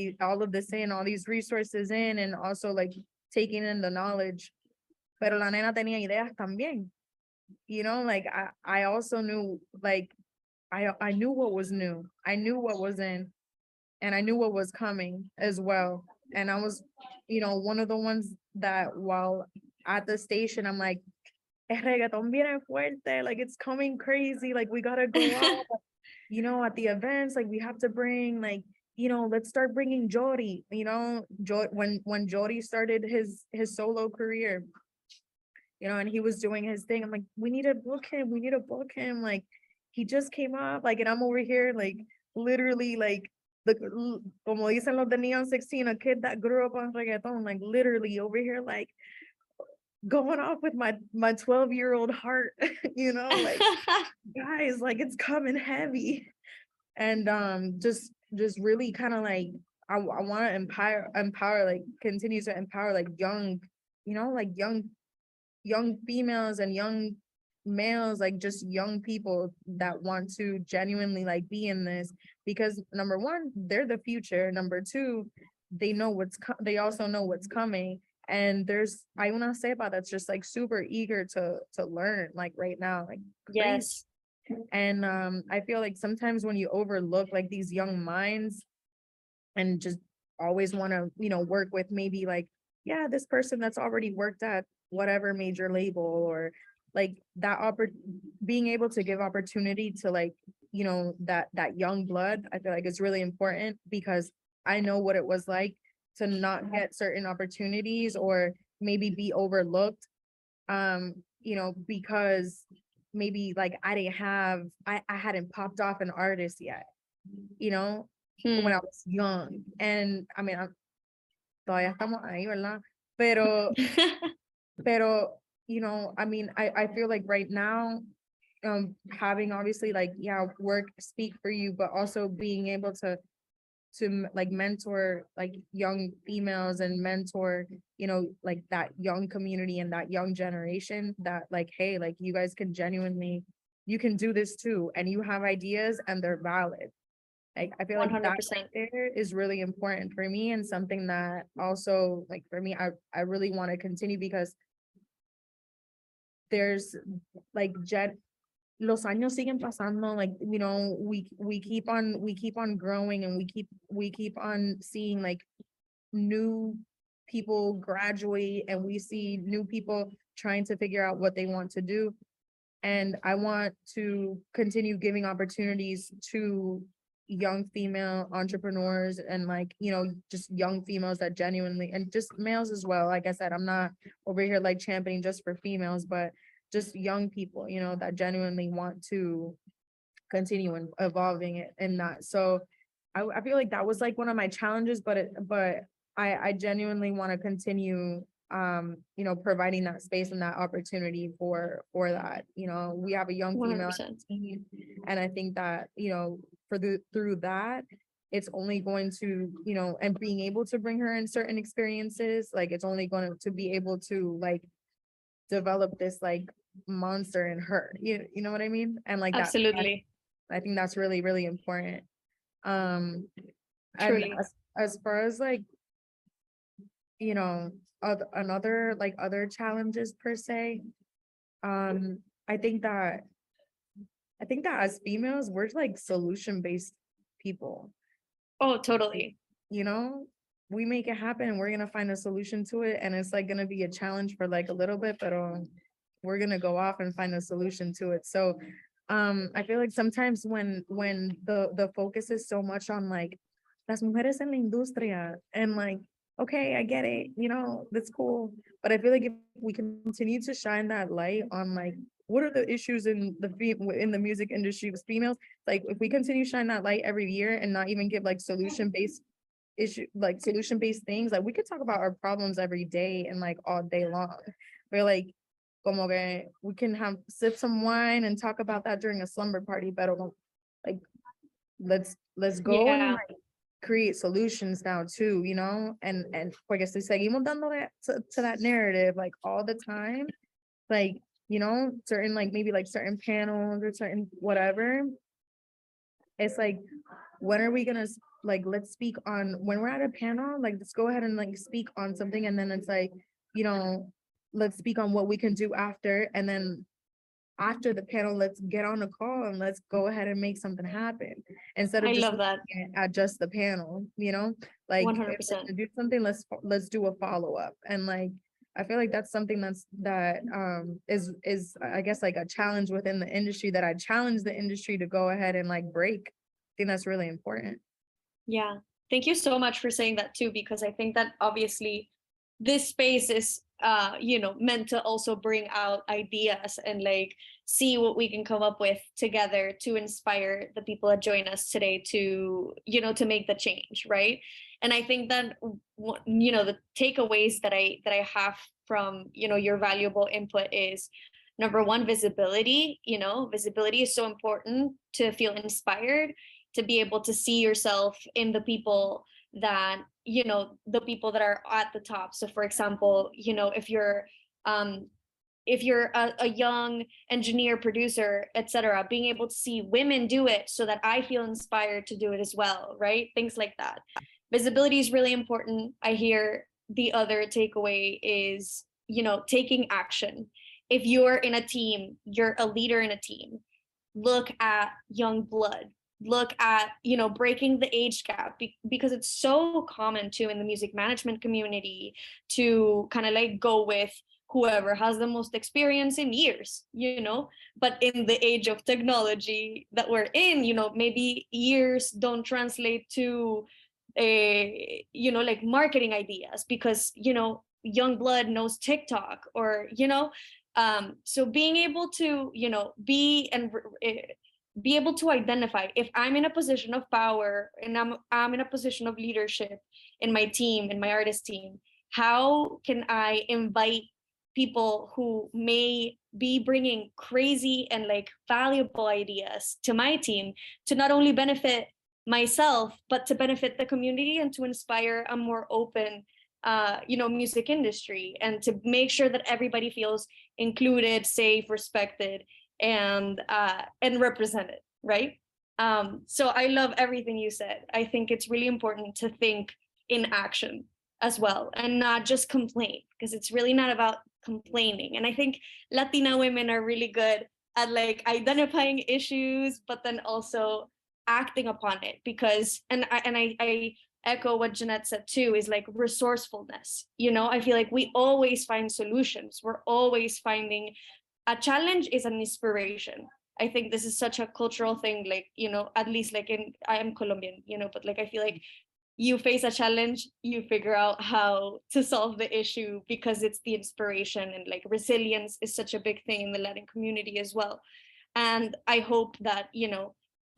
S5: this in, all these resources in, and also like taking in the knowledge. Pero la nena tenía ideas también, you know, like I also knew like I knew what was new, I knew what was in, and I knew what was coming as well. And I was, you know, one of the ones that while at the station, I'm like, "El reggaeton viene fuerte, like it's coming crazy, like we gotta go out, you know, at the events, like we have to bring like, you know, let's start bringing Jody, you know, when Jody started his solo career, you know, and he was doing his thing. I'm like, we need to book him. We need to book him. Like, he just came up, like, and I'm over here, like, literally, like, como dicen los de Neon 16, a kid that grew up on reggaeton, like, literally over here, like, going off with my 12-year-old heart, you know, like, guys, like, it's coming heavy. And just really kind of like, I want to empower, like, continue to empower, like, young, you know, like, young females and young males, like just young people that want to genuinely like be in this, because number one, they're the future. Number two, they know they also know what's coming. And there's I want to say about that's just like super eager to learn, like right now, like crazy.
S3: Yes.
S5: And I feel like sometimes when you overlook like these young minds and just always want to, you know, work with maybe like, yeah, this person that's already worked at whatever major label, or like that being able to give opportunity to like, you know, that young blood, I feel like it's really important, because I know what it was like to not get certain opportunities or maybe be overlooked, you know, because maybe like I hadn't popped off an artist yet, you know, when I was young. And I mean, todavía estamos ahí, ¿verdad? Pero, you know, I mean, I feel like right now, having obviously like, yeah, work speak for you, but also being able to like mentor like young females and mentor, you know, like that young community and that young generation, that like, hey, like you guys can genuinely, you can do this too, and you have ideas and they're valid. Like, I feel like that
S3: 100%.
S5: there is really important for me, and something that also, like, for me, I really want to continue, because there's like los años siguen pasando, like, you know, we keep on growing, and we keep on seeing like new people graduate, and we see new people trying to figure out what they want to do. And I want to continue giving opportunities to young female entrepreneurs, and like, you know, just young females that genuinely, and just males as well. Like I said, I'm not over here like championing just for females, but just young people, you know, that genuinely want to continue and evolving it in that. So I feel like that was like one of my challenges, but I genuinely want to continue, you know, providing that space and that opportunity for that. You know, we have a young female
S3: 100%.
S5: team, and I think that, you know, through that, it's only going to, you know, and being able to bring her in certain experiences, like it's only going to be able to like develop this like monster in her. You know what I mean? And like that,
S3: Absolutely.
S5: I think that's really, really important. And
S3: Truly.
S5: as far as like, you know, other challenges per se. I think that as females, we're like solution-based people.
S3: Oh, totally.
S5: You know, we make it happen and we're gonna find a solution to it. And it's like gonna be a challenge for like a little bit, but we're gonna go off and find a solution to it. So I feel like sometimes when the focus is so much on like las mujeres en la industria and like, okay, I get it, you know, that's cool. But I feel like if we continue to shine that light on like what are the issues in the music industry with females, like if we continue to shine that light every year and not even give like solution-based things, like we could talk about our problems every day and like all day long. We're like, como que we can sip some wine and talk about that during a slumber party, but like let's go and
S3: Yeah.
S5: like create solutions now too, you know, and porque si seguimos dándole to that narrative like all the time, like, you know, certain like maybe like certain panels or certain whatever, it's like, when are we gonna like, let's speak on when we're at a panel, like let's go ahead and like speak on something, and then it's like, you know, let's speak on what we can do after, and then after the panel, let's get on a call and let's go ahead and make something happen instead of
S3: I
S5: just
S3: love that.
S5: looking at just the panel, you know, like if we're
S3: 100%.
S5: gonna do something, let's do a follow-up. And like I feel like that's something that is I guess like a challenge within the industry that I challenge the industry to go ahead and like break. I think that's really important.
S3: Yeah. Thank you so much for saying that too, because I think that obviously this space is meant to also bring out ideas and like see what we can come up with together to inspire the people that join us today to to make the change, right? And I think that the takeaways that I have from your valuable input is, number one, visibility. Visibility is so important to feel inspired, to be able to see yourself in the people that the people that are at the top. So for example, if you're a young engineer, producer, etc., being able to see women do it so that I feel inspired to do it as well, right? Things like that. Visibility is really important. I hear the other takeaway is taking action. If you're in a team, you're a leader in a team, look at young blood, look at breaking the age gap, because it's so common too in the music management community to kind of like go with whoever has the most experience in years, but in the age of technology that we're in, maybe years don't translate to like marketing ideas, because young blood knows TikTok, or so being able to be able to identify, if I'm in a position of power and I'm in a position of leadership in my team, in my artist team, how can I invite people who may be bringing crazy and like valuable ideas to my team to not only benefit myself, but to benefit the community and to inspire a more open music industry, and to make sure that everybody feels included, safe, respected, and represented, right? So I love everything you said. I think it's really important to think in action as well, and not just complain, because it's really not about complaining. And I think Latina women are really good at like identifying issues, but then also acting upon it, because I echo what Jeanette said too, is like resourcefulness. I feel like we always find solutions. We're always finding a challenge is an inspiration. I think this is such a cultural thing, like, at least like I am Colombian, but like I feel like you face a challenge, you figure out how to solve the issue, because it's the inspiration, and like resilience is such a big thing in the Latin community as well. And I hope that,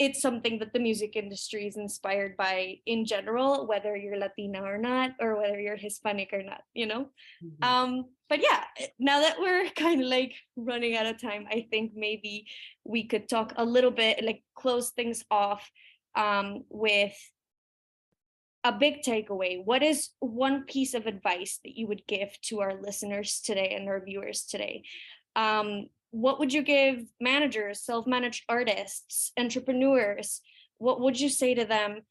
S3: it's something that the music industry is inspired by in general, whether you're Latina or not, or whether you're Hispanic or not, But yeah, now that we're kind of like running out of time, I think maybe we could talk a little bit, like close things off with a big takeaway. What is one piece of advice that you would give to our listeners today and our viewers today? What would you give managers, self-managed artists, entrepreneurs? What would you say to them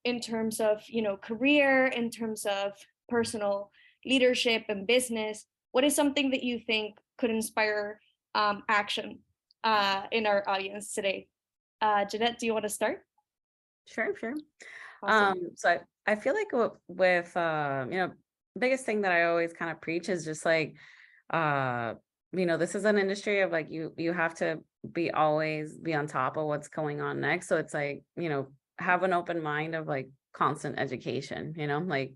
S3: in terms of, career, in terms of personal, leadership and business, what is something that you think could inspire action in our audience today? Jeanette, do you want to start?
S4: Sure, sure.
S3: Awesome.
S4: So I feel like with biggest thing that I always kind of preach is just like, this is an industry of like you have to always be on top of what's going on next. So it's like, have an open mind of like constant education, like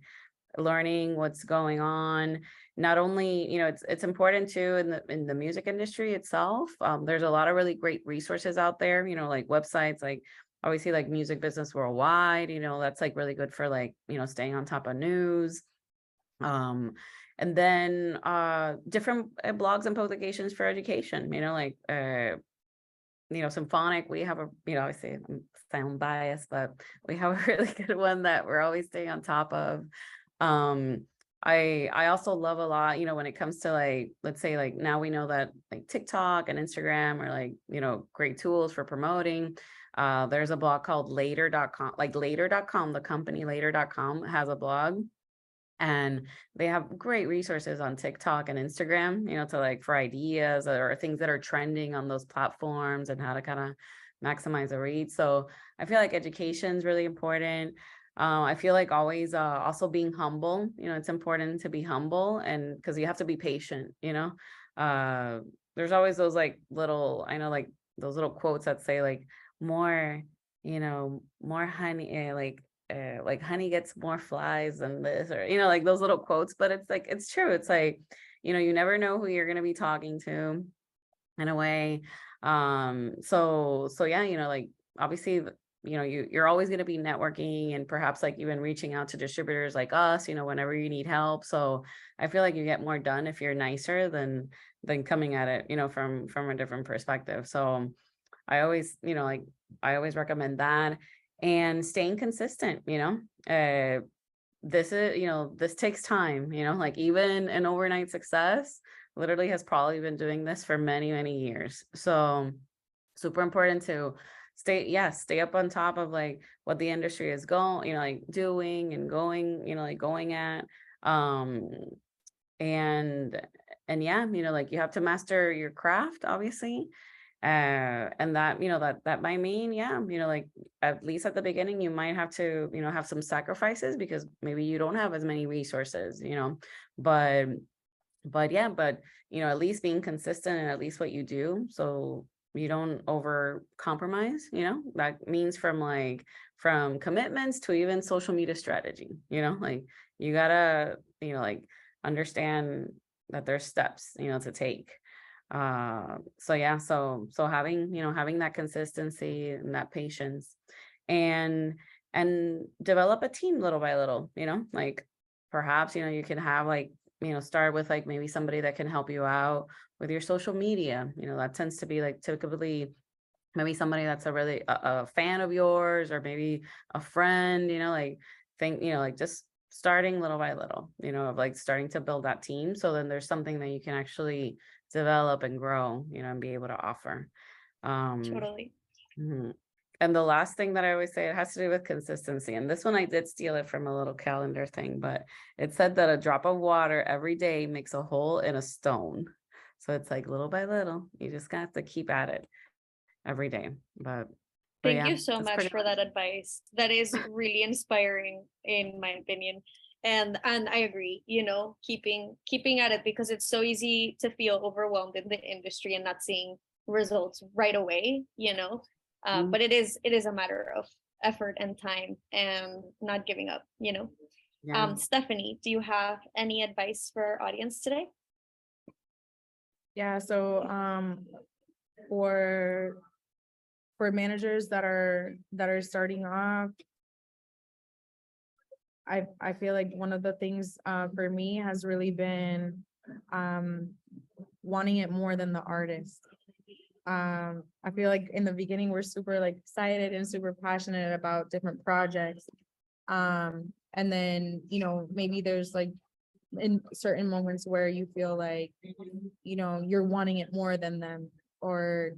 S4: learning what's going on. Not only, it's important too in the music industry itself. There's a lot of really great resources out there, like websites, like obviously like Music Business Worldwide, that's like really good for like, staying on top of news. And then different blogs and publications for education, like Symphonic, we have obviously I sound biased, but we have a really good one that we're always staying on top of. I also love a lot, when it comes to like, let's say like now we know that like TikTok and Instagram are like, great tools for promoting. There's a blog called later.com, like later.com, the company later.com has a blog, and they have great resources on TikTok and Instagram, to like for ideas or things that are trending on those platforms and how to kind of maximize the reach. So I feel like education is really important. I feel like always also being humble, it's important to be humble, and because you have to be patient, there's always those like little, I know like those little quotes that say like more, more honey, like honey gets more flies than this, or like those little quotes, but it's like it's true. It's like you never know who you're going to be talking to in a way. So yeah, like obviously you're always going to be networking, and perhaps like even reaching out to distributors like us, whenever you need help. So I feel like you get more done if you're nicer than coming at it from a different perspective. So I always I always recommend that, and staying consistent. This is this takes time, like even an overnight success literally has probably been doing this for many years. So super important to stay up on top of like what the industry is going, like doing and going, like going at. And yeah, like you have to master your craft, obviously. And that, that might mean, yeah, like at least at the beginning, you might have to, have some sacrifices because maybe you don't have as many resources, but yeah, but, at least being consistent and at least what you do. So you don't over compromise, that means from commitments to even social media strategy, like you gotta, like understand that there's steps, to take. So yeah, so having that consistency and that patience, and develop a team little by little, like perhaps you can have like start with like maybe somebody that can help you out with your social media. That tends to be like typically maybe somebody that's a fan of yours, or maybe a friend, like like just starting little by little, of like starting to build that team. So then there's something that you can actually develop and grow, and be able to offer.
S3: Totally.
S4: Mhm. And the last thing that I always say, it has to do with consistency. And this one I did steal it from a little calendar thing, but it said that a drop of water every day makes a hole in a stone. So it's like little by little, you just have to keep at it every day. But
S3: Thank
S4: yeah,
S3: you so
S4: that's
S3: much
S4: pretty
S3: for that advice. That is really inspiring, in my opinion. And I agree, keeping at it, because it's so easy to feel overwhelmed in the industry and not seeing results right away,
S4: Mhm.
S3: but it is a matter of effort and time and not giving up.
S4: Yeah.
S3: Stephanie, do you have any advice for our audience today?
S5: Yeah, so for managers that are starting off, I feel like one of the things for me has really been wanting it more than the artist. I feel like in the beginning we're super like excited and super passionate about different projects. And then, maybe there's like in certain moments where you feel like, you're wanting it more than them, or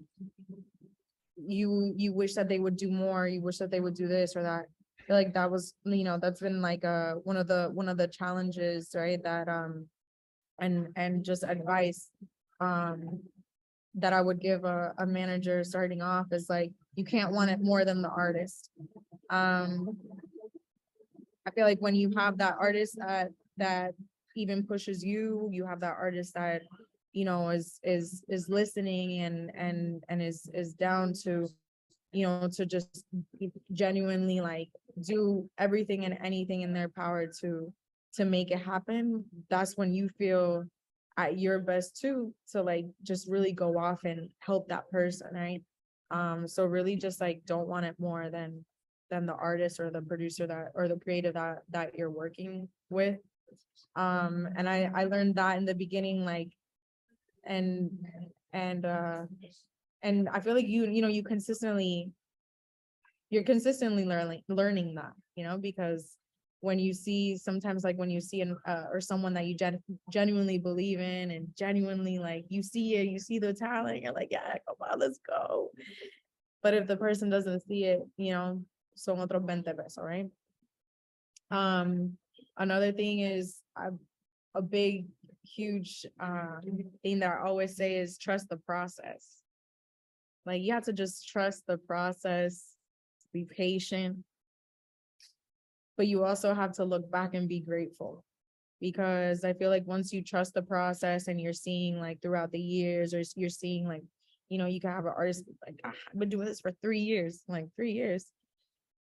S5: you wish that they would do more, you wish that they would do this or that. feel like that was, that's been like one of the challenges, right? That and just advice that I would give a manager starting off is like, you can't want it more than the artist. I feel like when you have that artist that even pushes you, you have that artist that, is listening and is down to, to just genuinely like do everything and anything in their power to make it happen. That's when you feel at your best too, to like just really go off and help that person, right? So really just like don't want it more than the artist or the producer that or the creative that you're working with. And I learned that in the beginning, like and and uh and I feel like you're consistently learning that, because when you see sometimes like when you see an or someone that you genuinely believe in and genuinely like you see the talent, you're like, yeah, come on, let's go. But if the person doesn't see it, son otros 20 pesos, right? Another thing is a big, huge thing that I always say is trust the process. Like you have to just trust the process, be patient, but you also have to look back and be grateful. Because I feel like once you trust the process and you're seeing like throughout the years, or you're seeing like, you can have an artist like, I've been doing this for 3 years, like 3 years.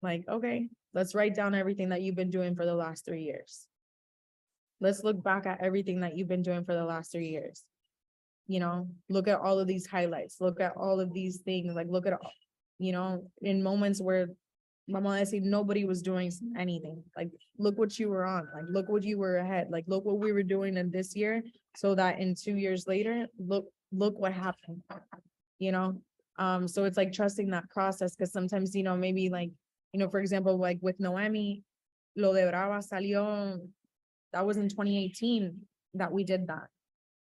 S5: Like, okay, let's write down everything that you've been doing for the last 3 years. Let's look back at everything that you've been doing for the last 3 years. Look at all of these highlights, look at all of these things, like look at, in moments where Mama decir nobody was doing anything. Like, look what you were on. Like, look what you were ahead. Like, look what we were doing in this year, so that in 2 years later, look what happened. So it's like trusting that process, because sometimes, maybe like, for example, like with Noemi, Lo de Brava salió, that was in 2018 that we did that.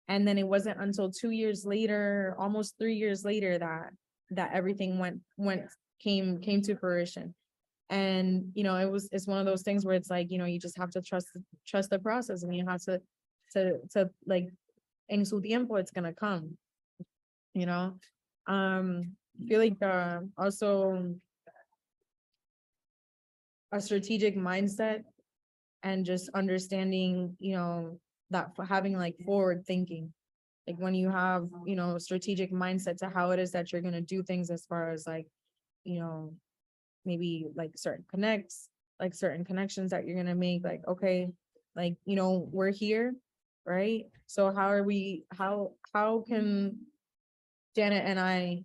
S5: And then it wasn't until 2 years later, almost 3 years later, that everything came to fruition. And it's one of those things where it's like, you just have to trust the process, and you have to like, en su tiempo it's gonna come. I feel like also a strategic mindset, and just understanding, that having like forward thinking, like when you have, strategic mindset to how it is that you're gonna do things, as far as like, maybe like certain connections that you're gonna make, like, okay, like, we're here, right? So how can Janet and I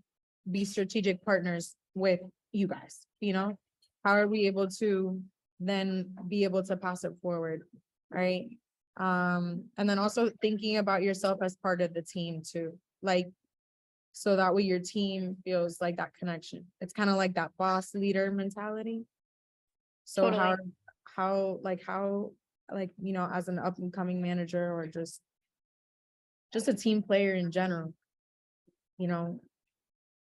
S5: be strategic partners with you guys? How are we able to then be able to pass it forward, right? And then also thinking about yourself as part of the team too, like, so that way your team feels like that connection. It's kind of like that boss leader mentality. So
S3: Totally.
S5: how as an up and coming manager, or just a team player in general,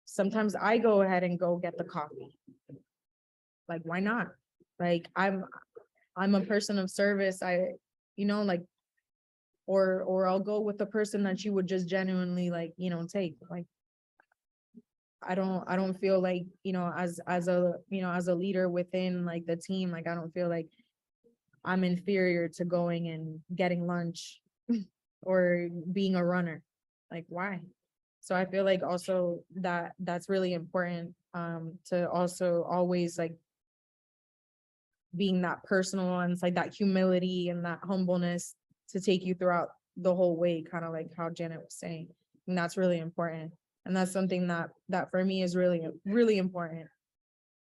S5: sometimes I go ahead and go get the coffee. Like, why not? Like, I'm a person of service. Like, or I'll go with the person that you would just genuinely like, take. Like, I don't feel like, as a leader within like the team, like I don't feel like I'm inferior to going and getting lunch or being a runner. Like, why? So I feel like also that's really important, to also always like being that personal, and it's like that humility and that humbleness to take you throughout the whole way, kind of like how Janet was saying. And that's really important. And that's something that for me is really, really important.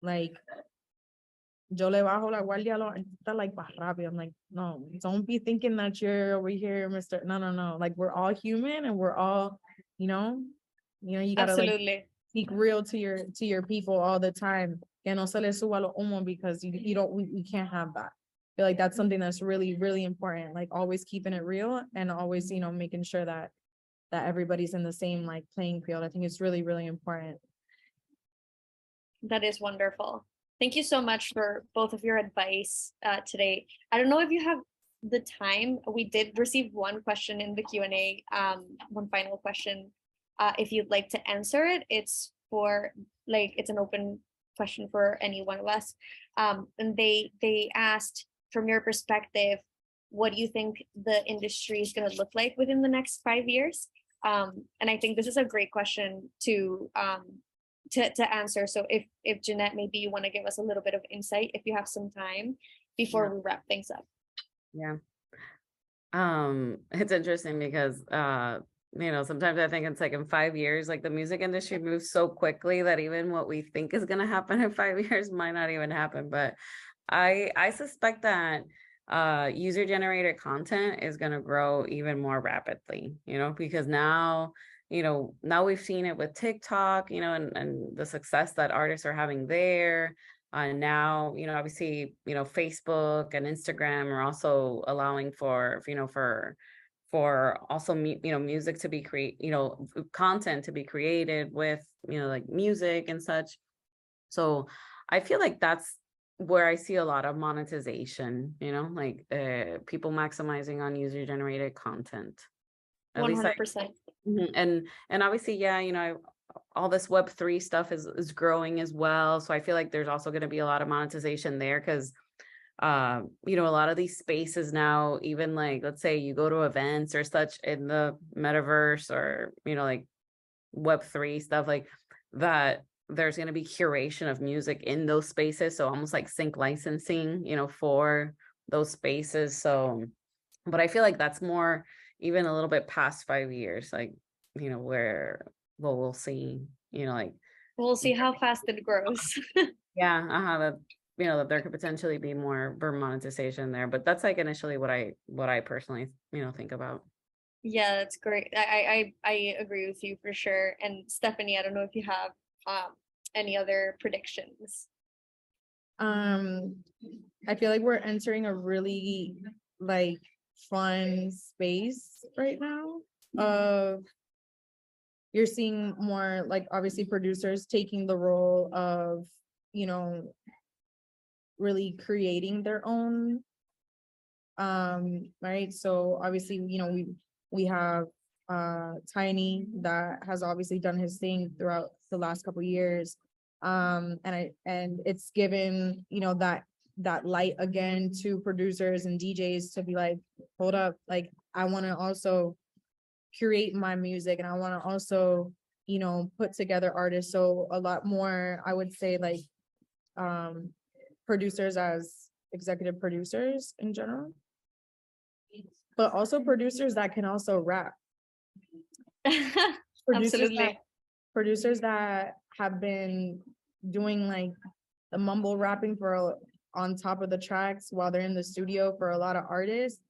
S5: Like, yo le bajo la guardia a los artistas like más rápido. I'm like, no, don't be thinking that you're over here, Mr. No. Like, we're all human, and we're all, you gotta like
S3: Absolutely.
S5: speak real to your people all the time. Que no se le suba lo humo, because you don't, we can't have that. I feel like that's something that's really, really important. Like, always keeping it real, and always, making sure that everybody's in the same like playing field. I think it's really, really important.
S3: That is wonderful. Thank you so much for both of your advice today. I don't know if you have the time. We did receive one question in the Q&A, one final question. If you'd like to answer it, it's an open question for any one of us. And they asked, from your perspective, what do you think the industry is going to look like within the next 5 years? And I think this is a great question to answer. So if Jeanette, maybe you want to give us a little bit of insight if you have some time before we wrap things up.
S4: Yeah. It's interesting because sometimes I think it's like in 5 years, like the music industry moves so quickly that even what we think is gonna happen in 5 years might not even happen. But I suspect that user generated content is going to grow even more rapidly, because now we've seen it with TikTok, and the success that artists are having there. And now, obviously, Facebook and Instagram are also allowing for also, music to be content to be created with, like music and such. So I feel like that's where I see a lot of monetization, like people maximizing on user generated content. At
S3: 100%.
S4: And obviously, yeah, all this Web3 stuff is growing as well. So I feel like there's also going to be a lot of monetization there because, a lot of these spaces now, even like, let's say you go to events or such in the metaverse or, like Web3 stuff like that, there's going to be curation of music in those spaces. So almost like sync licensing, for those spaces. So, but I feel like that's more even a little bit past 5 years, like, where we'll see, like.
S3: We'll see how fast it grows.
S4: Yeah, that there could potentially be more monetization there. But that's like initially what I personally, think about.
S3: Yeah, that's great. I agree with you for sure. And Stephanie, I don't know if you have any other predictions.
S5: I feel like we're entering a really like fun space right now. You're seeing more like obviously producers taking the role of, really creating their own. Right. So obviously, we have Tiny that has obviously done his thing throughout the last couple of years. And it's given, that light again to producers and DJs to be like, hold up, like I want to also curate my music and I want to also, put together artists. So a lot more, I would say, like producers as executive producers in general, but also producers that can also rap.
S3: Absolutely.
S5: Producers that have been doing like the mumble rapping on top of the tracks while they're in the studio for a lot of artists,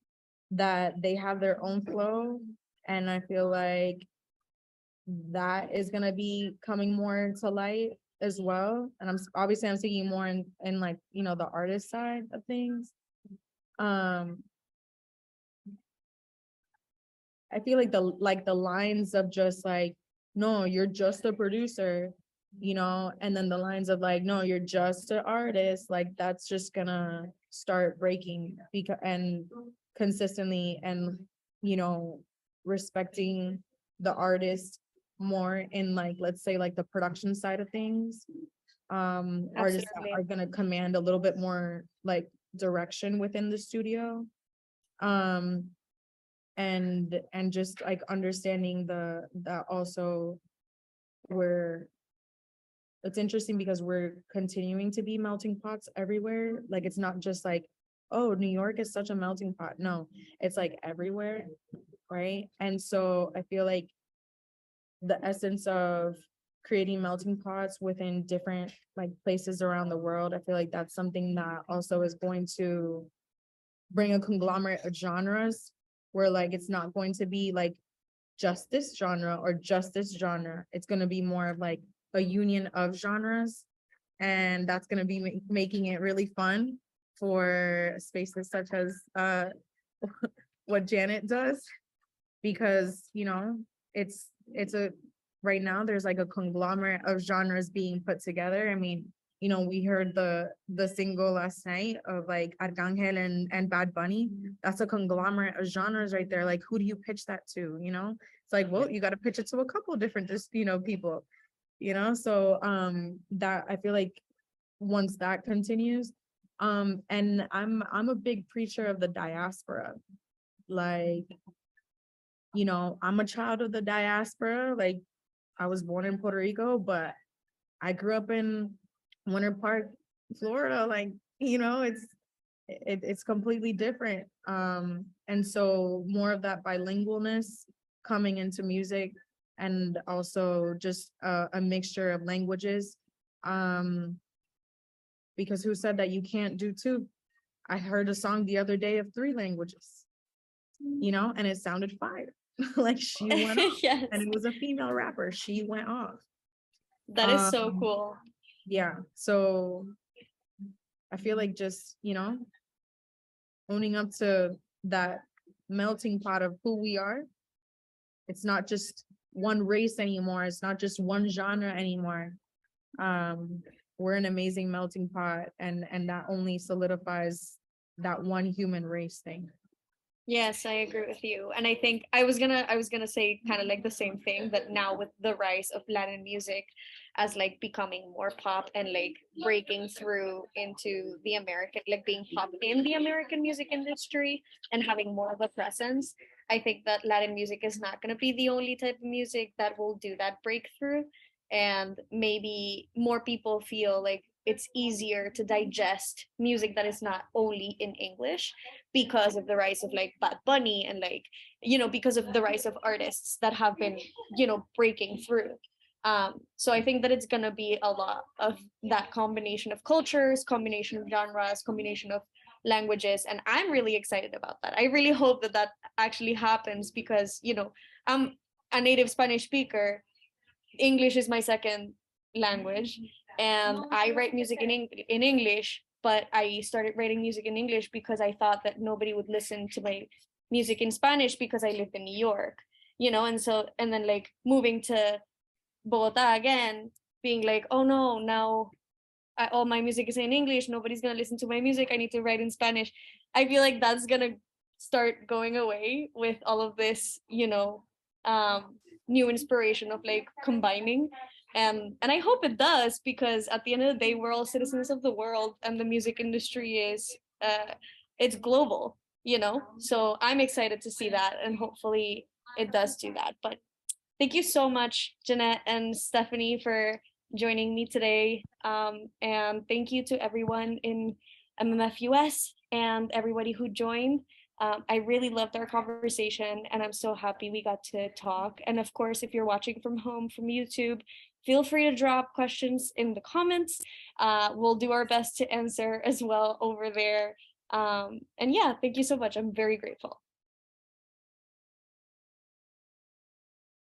S5: that they have their own flow. And I feel like that is going to be coming more to light as well. And I'm thinking more in like, the artist side of things. I feel like the lines of just like, no, you're just a producer, and then the lines of like, no, you're just an artist, like that's just gonna start breaking and consistently and, respecting the artist more in like, let's say like the production side of things. Artists are gonna command a little bit more like direction within the studio. And just like understanding that also it's interesting because we're continuing to be melting pots everywhere. Like it's not just like, oh, New York is such a melting pot. No, it's like everywhere, right? And so I feel like the essence of creating melting pots within different like places around the world, I feel like that's something that also is going to bring a conglomerate of genres where like it's not going to be like just this genre or just this genre. It's going to be more of like a union of genres, and that's going to be making it really fun for spaces such as what Janet does, because it's a right now there's like a conglomerate of genres being put together. I mean, you know, we heard the single last night of like Arcangel and Bad Bunny. That's a conglomerate of genres right there. Like, who do you pitch that to? You know, it's like, well, you got to pitch it to a couple different, just, you know, people, you know? So that, I feel like once that continues, and I'm a big preacher of the diaspora. Like, you know, I'm a child of the diaspora. Like, I was born in Puerto Rico, but I grew up in Winter Park, Florida. Like, you know, it's completely different. And so more of that bilingualness coming into music, and also just a mixture of languages. Because who said that you can't do two? I heard a song the other day of 3 languages, you know, and it sounded fire. Like, she went off.
S3: Yes,
S5: And it was a female rapper. She went off.
S3: that is so
S5: Um,
S3: cool.
S5: Yeah. So I feel like just, you know, owning up to that melting pot of who we are. It's not just one race anymore. It's not just one genre anymore. We're an amazing melting pot, and that only solidifies that one human race thing.
S3: Yes, I agree with you. And I think I was gonna say kind of like the same thing, that now with the rise of Latin music as like becoming more pop and like breaking through into the American, like being pop in the American music industry and having more of a presence, I think that Latin music is not gonna be the only type of music that will do that breakthrough. And maybe more people feel like it's easier to digest music that is not only in English, because of the rise of like Bad Bunny, and like, you know, because of the rise of artists that have been, you know, breaking through. So I think that it's gonna be a lot of that combination of cultures, combination of genres, combination of languages, and I'm really excited about that. I really hope that that actually happens, because, you know, I'm a native Spanish speaker. English is my second language, and I write music in English, but I started writing music in English because I thought that nobody would listen to my music in Spanish because I lived in New York, you know, and so, and then like moving to Bogota again, being like, oh no, now all my music is in English, nobody's gonna listen to my music, I need to write in Spanish. I feel like that's gonna start going away with all of this, you know, new inspiration of like combining. And I hope it does, because at the end of the day, we're all citizens of the world, and the music industry is it's global, you know. So I'm excited to see that, and hopefully it does do that. But thank you so much, Jeanette and Stephanie, for joining me today. And thank you to everyone in MMF-US and everybody who joined. I really loved our conversation, and I'm so happy we got to talk. And of course, if you're watching from home from YouTube, feel free to drop questions in the comments. We'll do our best to answer as well over there. And yeah, thank you so much. I'm very grateful.